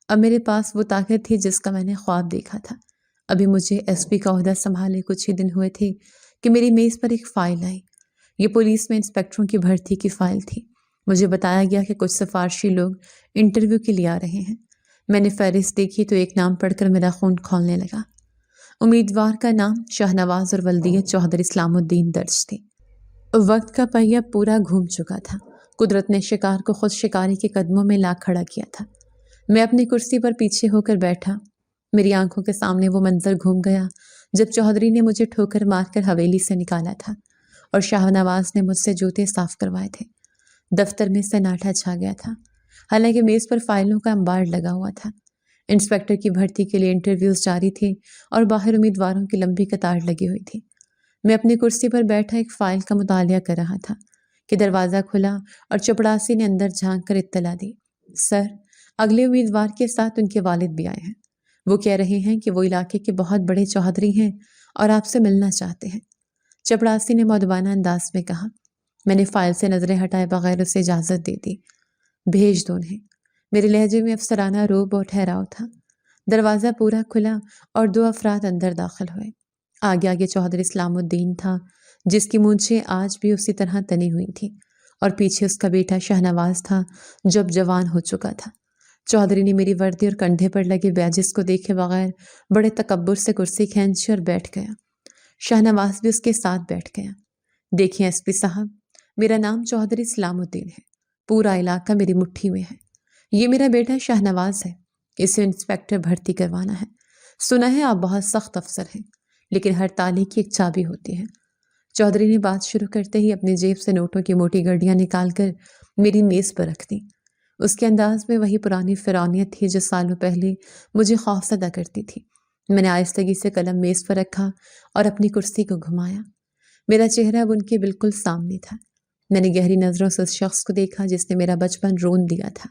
اب میرے پاس وہ طاقت تھی جس کا میں نے خواب دیکھا تھا۔ ابھی مجھے SP کا عہدہ سنبھالے کچھ ہی دن ہوئے تھے کہ میری میز پر ایک فائل آئی۔ یہ پولیس میں انسپکٹروں کی بھرتی کی فائل تھی۔ مجھے بتایا گیا کہ کچھ سفارشی لوگ انٹرویو کے لیے آ رہے ہیں۔ میں نے فہرست دیکھی تو ایک نام پڑھ کر میرا خون کھولنے لگا۔ امیدوار کا نام شاہنواز اور ولدیت چوہدری اسلام الدین درج تھی۔ وقت کا پہیہ پورا گھوم چکا تھا۔ قدرت نے شکار کو خود شکاری کے قدموں میں لا کھڑا کیا تھا۔ میں اپنی کرسی پر پیچھے ہو کر بیٹھا۔ میری آنکھوں کے سامنے وہ منظر گھوم گیا جب چوہدری نے مجھے ٹھوکر مار کر حویلی سے نکالا تھا اور شاہنواز نے مجھ سے جوتے صاف کروائے تھے۔ دفتر میں سناٹا چھا گیا تھا، حالانکہ میز پر فائلوں کا انبار لگا ہوا تھا۔ انسپکٹر کی بھرتی کے لیے انٹرویوز جاری تھے اور باہر امیدواروں کی لمبی قطار لگی ہوئی تھی۔ میں اپنی کرسی پر بیٹھا ایک فائل کا مطالعہ کر رہا تھا کہ دروازہ کھلا اور چپڑاسی نے اندر جھانک کر اطلاع دی، سر، اگلے امیدوار کے ساتھ ان کے والد بھی آئے ہیں۔ وہ کہہ رہے ہیں کہ وہ علاقے کے بہت بڑے چوہدری ہیں اور آپ سے ملنا چاہتے ہیں۔ چپڑاسی نے مؤدبانہ انداز میں کہا۔ میں نے فائل سے نظریں ہٹائے بغیر اسے اجازت دے دی۔ بھیج دو انہیں۔ میرے لہجے میں افسرانہ روب اور ٹھہراؤ تھا۔ دروازہ پورا کھلا اور 2 افراد اندر داخل ہوئے۔ آگے آگے چوہدری اسلام الدین تھا جس کی مونچھیں آج بھی اسی طرح تنی ہوئی تھیں، اور پیچھے اس کا بیٹا شاہنواز تھا جو اب جوان ہو چکا تھا۔ چوہدری نے میری وردی اور کندھے پر لگے بیجز کو دیکھے بغیر بڑے تکبر سے کرسی کھینچی اور بیٹھ گیا۔ شاہنواز بھی اس کے ساتھ بیٹھ گیا۔ دیکھیں SP صاحب، میرا نام چوہدری اسلام الدین ہے۔ پورا علاقہ میری مٹھی میں ہے۔ یہ میرا بیٹا شاہنواز ہے، اسے انسپکٹر بھرتی کروانا ہے۔ سنا ہے آپ بہت سخت افسر ہیں، لیکن ہر تالے کی ایک چابی ہوتی ہے۔ چوہدری نے بات شروع کرتے ہی اپنی جیب سے نوٹوں کی موٹی گڈیاں نکال کر میری میز پر رکھ دی۔ اس کے انداز میں وہی پرانی فرعونیت تھی جو سالوں پہلے مجھے خوفزدہ کرتی تھی۔ میں نے آہستگی سے قلم میز پر رکھا اور اپنی کرسی کو گھمایا۔ میرا چہرہ اب ان کے بالکل سامنے تھا۔ میں نے گہری نظروں سے اس شخص کو دیکھا جس نے میرا بچپن رون دیا تھا۔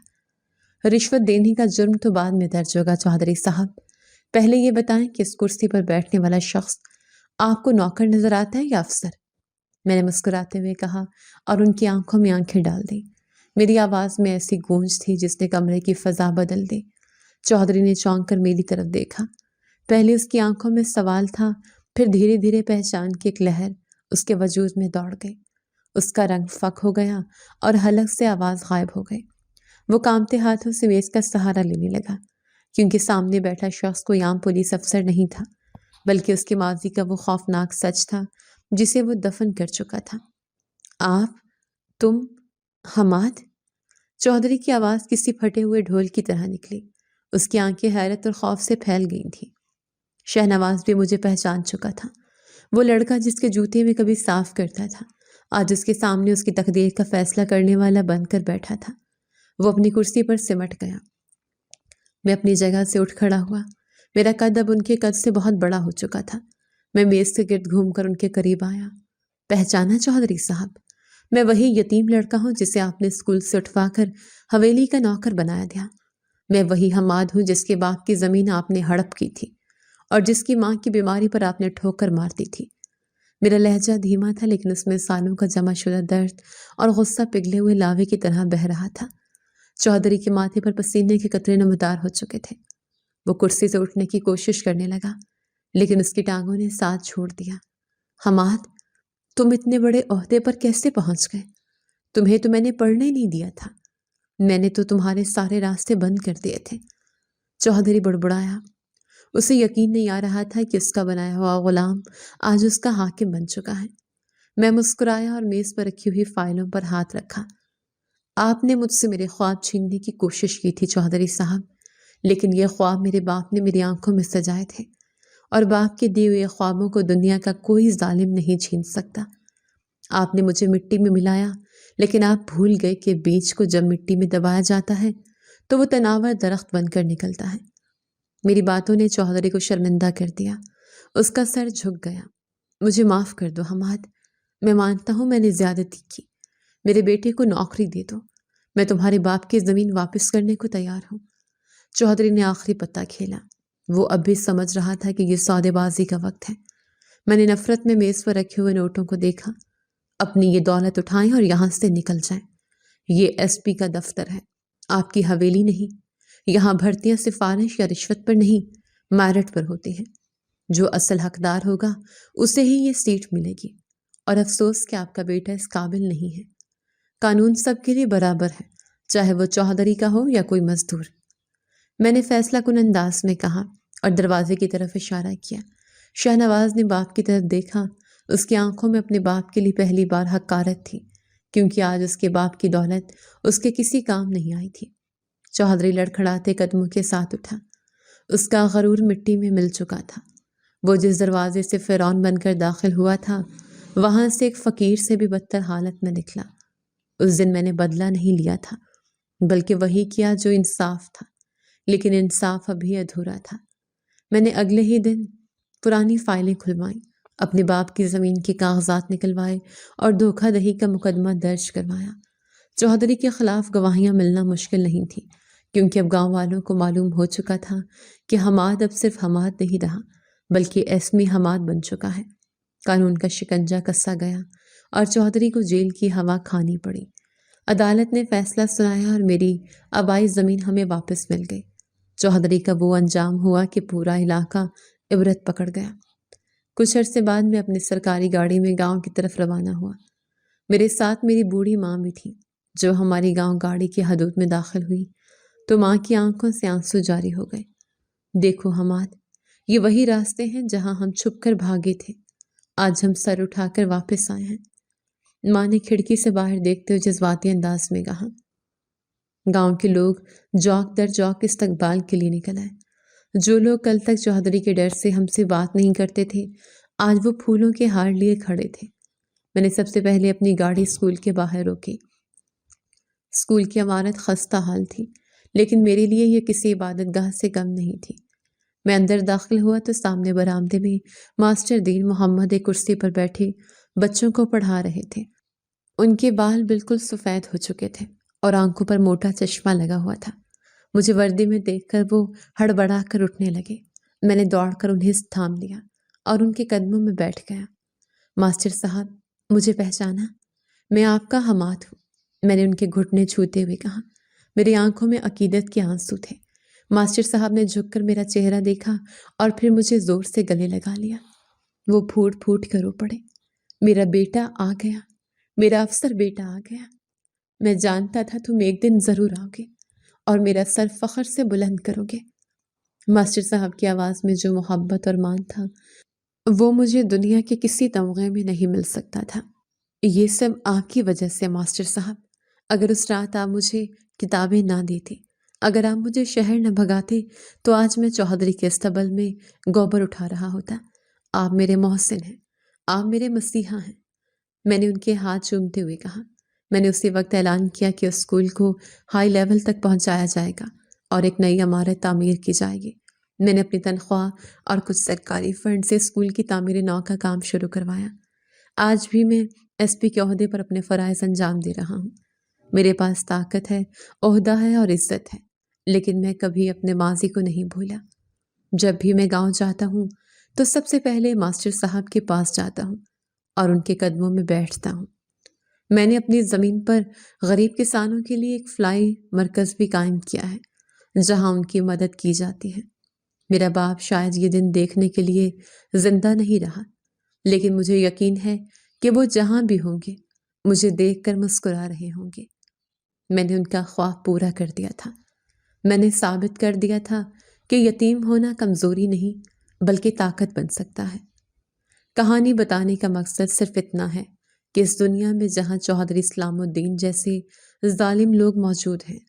رشوت دینے کا جرم تو بعد میں درج ہوگا چوہدری صاحب، پہلے یہ بتائیں کہ اس کرسی پر بیٹھنے والا شخص آپ کو نوکر نظر آتا ہے یا افسر؟ میں نے مسکراتے ہوئے کہا اور ان کی آنکھوں میں آنکھیں ڈال دی۔ میری آواز میں ایسی گونج تھی جس نے کمرے کی فضا بدل دی۔ چودھری نے چونک کر میری طرف دیکھا۔ پہلے اس کی آنکھوں میں سوال تھا، پھر دھیرے دھیرے پہچان کی ایک لہر اس کے وجود میں دوڑ گئی۔ اس کا رنگ فک ہو گیا اور حلق سے آواز غائب ہو گئی۔ وہ کانپتے ہاتھوں سے میز کا سہارا لینے لگا، کیونکہ سامنے بیٹھا شخص کوئی عام پولیس افسر نہیں تھا، بلکہ اس کے ماضی کا وہ خوفناک سچ تھا جسے وہ دفن کر چکا تھا۔ آپ، تم، حماد؟ چودھری کی آواز کسی پھٹے ہوئے ڈھول کی طرح نکلی۔ اس کی آنکھیں حیرت اور خوف سے پھیل گئی تھیں۔ شہنواز بھی مجھے پہچان چکا تھا۔ وہ لڑکا جس کے جوتے میں کبھی صاف کرتا تھا، آج اس کے سامنے اس کی تقدیر کا فیصلہ کرنے والا بن کر بیٹھا تھا۔ وہ اپنی کرسی پر سمٹ گیا۔ میں اپنی جگہ سے اٹھ کھڑا ہوا۔ میرا قد اب ان کے قد سے بہت بڑا ہو چکا تھا۔ میں میز کے گرد گھوم کر ان کے قریب آیا۔ پہچانا چودھری صاحب؟ میں وہی یتیم لڑکا ہوں جسے آپ نے اسکول سے اٹھوا کر حویلی کا نوکر بنایا تھا۔ میں وہی حماد ہوں جس کے باپ کی زمین آپ نے ہڑپ کی تھی اور جس کی ماں کی بیماری پر آپ نے ٹھوکر مار دی تھی۔ میرا لہجہ دھیما تھا، لیکن اس میں سالوں کا جمع شدہ درد اور غصہ پگھلے ہوئے لاوے کی طرح بہہ رہا تھا۔ چودھری کے ماتھے پر پسینے کے قطرے نمودار ہو چکے تھے۔ وہ کرسی سے اٹھنے کی کوشش کرنے لگا، لیکن اس کی ٹانگوں نے ساتھ چھوڑ دیا۔ حماد، تم اتنے بڑے عہدے پر کیسے پہنچ گئے؟ تمہیں تو میں نے پڑھنے نہیں دیا تھا۔ میں نے تو تمہارے سارے راستے بند کر دیے تھے۔ چودھری بڑبڑایا۔ اسے یقین نہیں آ رہا تھا کہ اس کا بنایا ہوا غلام آج اس کا حاکم بن چکا ہے۔ میں مسکرایا اور میز پر رکھی ہوئی فائلوں پر ہاتھ رکھا۔ آپ نے مجھ سے میرے خواب چھیننے کی کوشش کی تھی چودھری صاحب، لیکن یہ خواب میرے باپ نے میری آنکھوں میں سجائے تھے، اور باپ کے دیے ہوئے خوابوں کو دنیا کا کوئی ظالم نہیں چھین سکتا۔ آپ نے مجھے مٹی میں ملایا، لیکن آپ بھول گئے کہ بیج کو جب مٹی میں دبایا جاتا ہے تو وہ تناور درخت بن کر نکلتا ہے۔ میری باتوں نے چودھری کو شرمندہ کر دیا۔ اس کا سر جھک گیا۔ مجھے معاف کر دو حماد، میں مانتا ہوں میں نے زیادتی کی۔ میرے بیٹے کو نوکری دے دو، میں تمہارے باپ کی زمین واپس کرنے کو تیار ہوں۔ چودھری نے آخری پتہ کھیلا۔ وہ اب بھی سمجھ رہا تھا کہ یہ سودے بازی کا وقت ہے۔ میں نے نفرت میں میز پر رکھے ہوئے نوٹوں کو دیکھا۔ اپنی یہ دولت اٹھائیں اور یہاں سے نکل جائیں۔ یہ ایس پی کا دفتر ہے، آپ کی حویلی نہیں۔ یہاں بھرتیاں سفارش یا رشوت پر نہیں، میرٹ پر ہوتی ہیں۔ جو اصل حقدار ہوگا اسے ہی یہ سیٹ ملے گی، اور افسوس کہ آپ کا بیٹا اس قابل نہیں ہے۔ قانون سب کے لیے برابر ہے، چاہے وہ چودھری کا ہو یا کوئی مزدور۔ میں نے فیصلہ کن انداز میں کہا اور دروازے کی طرف اشارہ کیا۔ شہنواز نے باپ کی طرف دیکھا۔ اس کی آنکھوں میں اپنے باپ کے لیے پہلی بار حقارت تھی، کیونکہ آج اس کے باپ کی دولت اس کے کسی کام نہیں آئی تھی۔ چودھری لڑکھڑاتے قدموں کے ساتھ اٹھا۔ اس کا غرور مٹی میں مل چکا تھا۔ وہ جس دروازے سے فرعون بن کر داخل ہوا تھا، وہاں سے ایک فقیر سے بھی بدتر حالت میں نکلا۔ اس دن میں نے بدلہ نہیں لیا تھا، بلکہ وہی کیا جو انصاف تھا، لیکن انصاف ابھی ادھورا تھا۔ میں نے اگلے ہی دن پرانی فائلیں کھلوائیں، اپنے باپ کی زمین کے کاغذات نکلوائے اور دھوکہ دہی کا مقدمہ درج کروایا۔ چودھری کے خلاف گواہیاں ملنا مشکل نہیں تھی، کیونکہ اب گاؤں والوں کو معلوم ہو چکا تھا کہ حماد اب صرف حماد نہیں رہا، بلکہ ایسمی حماد بن چکا ہے۔ قانون کا شکنجہ کسا گیا اور چودھری کو جیل کی ہوا کھانی پڑی۔ عدالت نے فیصلہ سنایا اور میری آبائی زمین ہمیں واپس مل گئی۔ چودھری کا وہ انجام ہوا کہ پورا علاقہ عبرت پکڑ گیا۔ کچھ عرصے بعد میں اپنی سرکاری گاڑی میں گاؤں کی طرف روانہ ہوا۔ میرے ساتھ میری بوڑھی ماں بھی تھی۔ جو ہماری گاؤں گاڑی کی حدود میں داخل ہوئی تو ماں کی آنکھوں سے آنسو جاری ہو گئے۔ دیکھو حماد، یہ وہی راستے ہیں جہاں ہم چھپ کر بھاگے تھے، آج ہم سر اٹھا کر واپس آئے ہیں۔ ماں نے کھڑکی سے باہر دیکھتے ہوئے جذباتی انداز میں کہا۔ گاؤں کے لوگ جوک در جوک استقبال کے لیے نکل آئے۔ جو لوگ کل تک چودھری کے ڈر سے ہم سے بات نہیں کرتے تھے، آج وہ پھولوں کے ہار لیے کھڑے تھے۔ میں نے سب سے پہلے اپنی گاڑی اسکول کے باہر روکی۔ اسکول کی عمارت خستہ حال تھی، لیکن میرے لیے یہ کسی عبادت گاہ سے کم نہیں تھی۔ میں اندر داخل ہوا تو سامنے برآمدے میں ماسٹر دین محمد ایک کرسی پر بیٹھے بچوں کو پڑھا رہے تھے۔ ان کے بال بالکل سفید ہو چکے تھے اور آنکھوں پر موٹا چشمہ لگا ہوا تھا۔ مجھے وردی میں دیکھ کر وہ ہڑبڑا کر اٹھنے لگے۔ میں نے دوڑ کر انہیں تھام لیا اور ان کے قدموں میں بیٹھ گیا۔ ماسٹر صاحب، مجھے پہچانا؟ میں آپ کا حماد ہوں، میں نے ان کے گھٹنے چھوتے ہوئے کہا۔ میری آنکھوں میں عقیدت کے آنسو تھے۔ ماسٹر صاحب نے جھک کر میرا چہرہ دیکھا اور پھر مجھے زور سے گلے لگا لیا۔ وہ پھوٹ پھوٹ کر رو پڑے۔ میرا بیٹا آ گیا، میرا افسر بیٹا آ گیا۔ میں جانتا تھا تم ایک دن ضرور آؤ گے اور میرا سر فخر سے بلند کرو گے۔ ماسٹر صاحب کی آواز میں جو محبت اور مان تھا وہ مجھے دنیا کے کسی تمغے میں نہیں مل سکتا تھا۔ یہ سب آپ کی وجہ سے ماسٹر صاحب۔ اگر اس رات آپ مجھے کتابیں نہ دیتے، اگر آپ مجھے شہر نہ بھگاتے تو آج میں چوہدری کے استبل میں گوبر اٹھا رہا ہوتا۔ آپ میرے محسن ہیں، آپ میرے مسیحا ہیں۔ میں نے ان کے ہاتھ چومتے ہوئے کہا۔ میں نے اسی وقت اعلان کیا کہ اس اسکول کو ہائی لیول تک پہنچایا جائے گا اور ایک نئی عمارت تعمیر کی جائے گی۔ میں نے اپنی تنخواہ اور کچھ سرکاری فنڈ سے اسکول کی تعمیر نو کا کام شروع کروایا۔ آج بھی میں ایس پی کے عہدے پر اپنے فرائض انجام دے رہا ہوں۔ میرے پاس طاقت ہے، عہدہ ہے اور عزت ہے، لیکن میں کبھی اپنے ماضی کو نہیں بھولا۔ جب بھی میں گاؤں جاتا ہوں تو سب سے پہلے ماسٹر صاحب کے پاس جاتا ہوں اور ان کے قدموں میں بیٹھتا ہوں۔ میں نے اپنی زمین پر غریب کسانوں کے لیے ایک فلائی مرکز بھی قائم کیا ہے جہاں ان کی مدد کی جاتی ہے۔ میرا باپ شاید یہ دن دیکھنے کے لیے زندہ نہیں رہا، لیکن مجھے یقین ہے کہ وہ جہاں بھی ہوں گے مجھے دیکھ کر مسکرا رہے ہوں گے۔ میں نے ان کا خواب پورا کر دیا تھا۔ میں نے ثابت کر دیا تھا کہ یتیم ہونا کمزوری نہیں بلکہ طاقت بن سکتا ہے۔ کہانی بتانے کا مقصد صرف اتنا ہے کہ اس دنیا میں جہاں چوہدری اسلام الدین جیسے ظالم لوگ موجود ہیں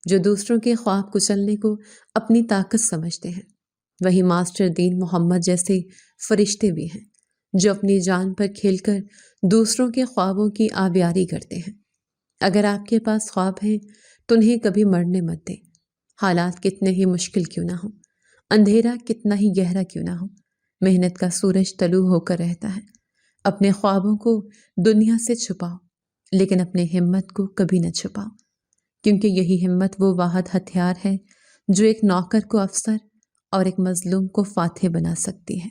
جو دوسروں کے خواب کچلنے کو اپنی طاقت سمجھتے ہیں، وہی ماسٹر دین محمد جیسے فرشتے بھی ہیں جو اپنی جان پر کھیل کر دوسروں کے خوابوں کی آبیاری کرتے ہیں۔ اگر آپ کے پاس خواب ہیں تو انہیں کبھی مرنے مت دیں۔ حالات کتنے ہی مشکل کیوں نہ ہوں، اندھیرا کتنا ہی گہرا کیوں نہ ہو، محنت کا سورج طلوع ہو کر رہتا ہے۔ اپنے خوابوں کو دنیا سے چھپاؤ، لیکن اپنے ہمت کو کبھی نہ چھپاؤ، کیونکہ یہی ہمت وہ واحد ہتھیار ہے جو ایک نوکر کو افسر اور ایک مظلوم کو فاتح بنا سکتی ہے۔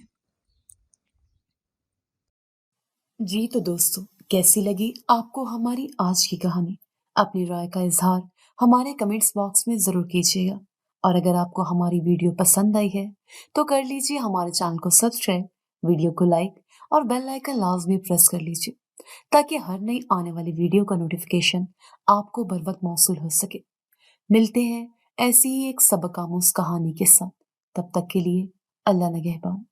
جی تو دوستو، کیسی لگی آپ کو ہماری آج کی کہانی؟ اپنی رائے کا اظہار ہمارے کمنٹس باکس میں ضرور کیجیے گا، اور اگر آپ کو ہماری ویڈیو پسند آئی ہے تو کر لیجیے ہمارے چینل کو سبسکرائب، ویڈیو کو لائک اور بیل آئیکن لازمی پریس کر لیجیے تاکہ ہر نئی آنے والی ویڈیو کا نوٹیفیکیشن آپ کو بر وقت موصول ہو سکے۔ ملتے ہیں ایسی ہی ایک سبق آموز کہانی کے ساتھ، تب تک کے لیے اللہ نگہبان۔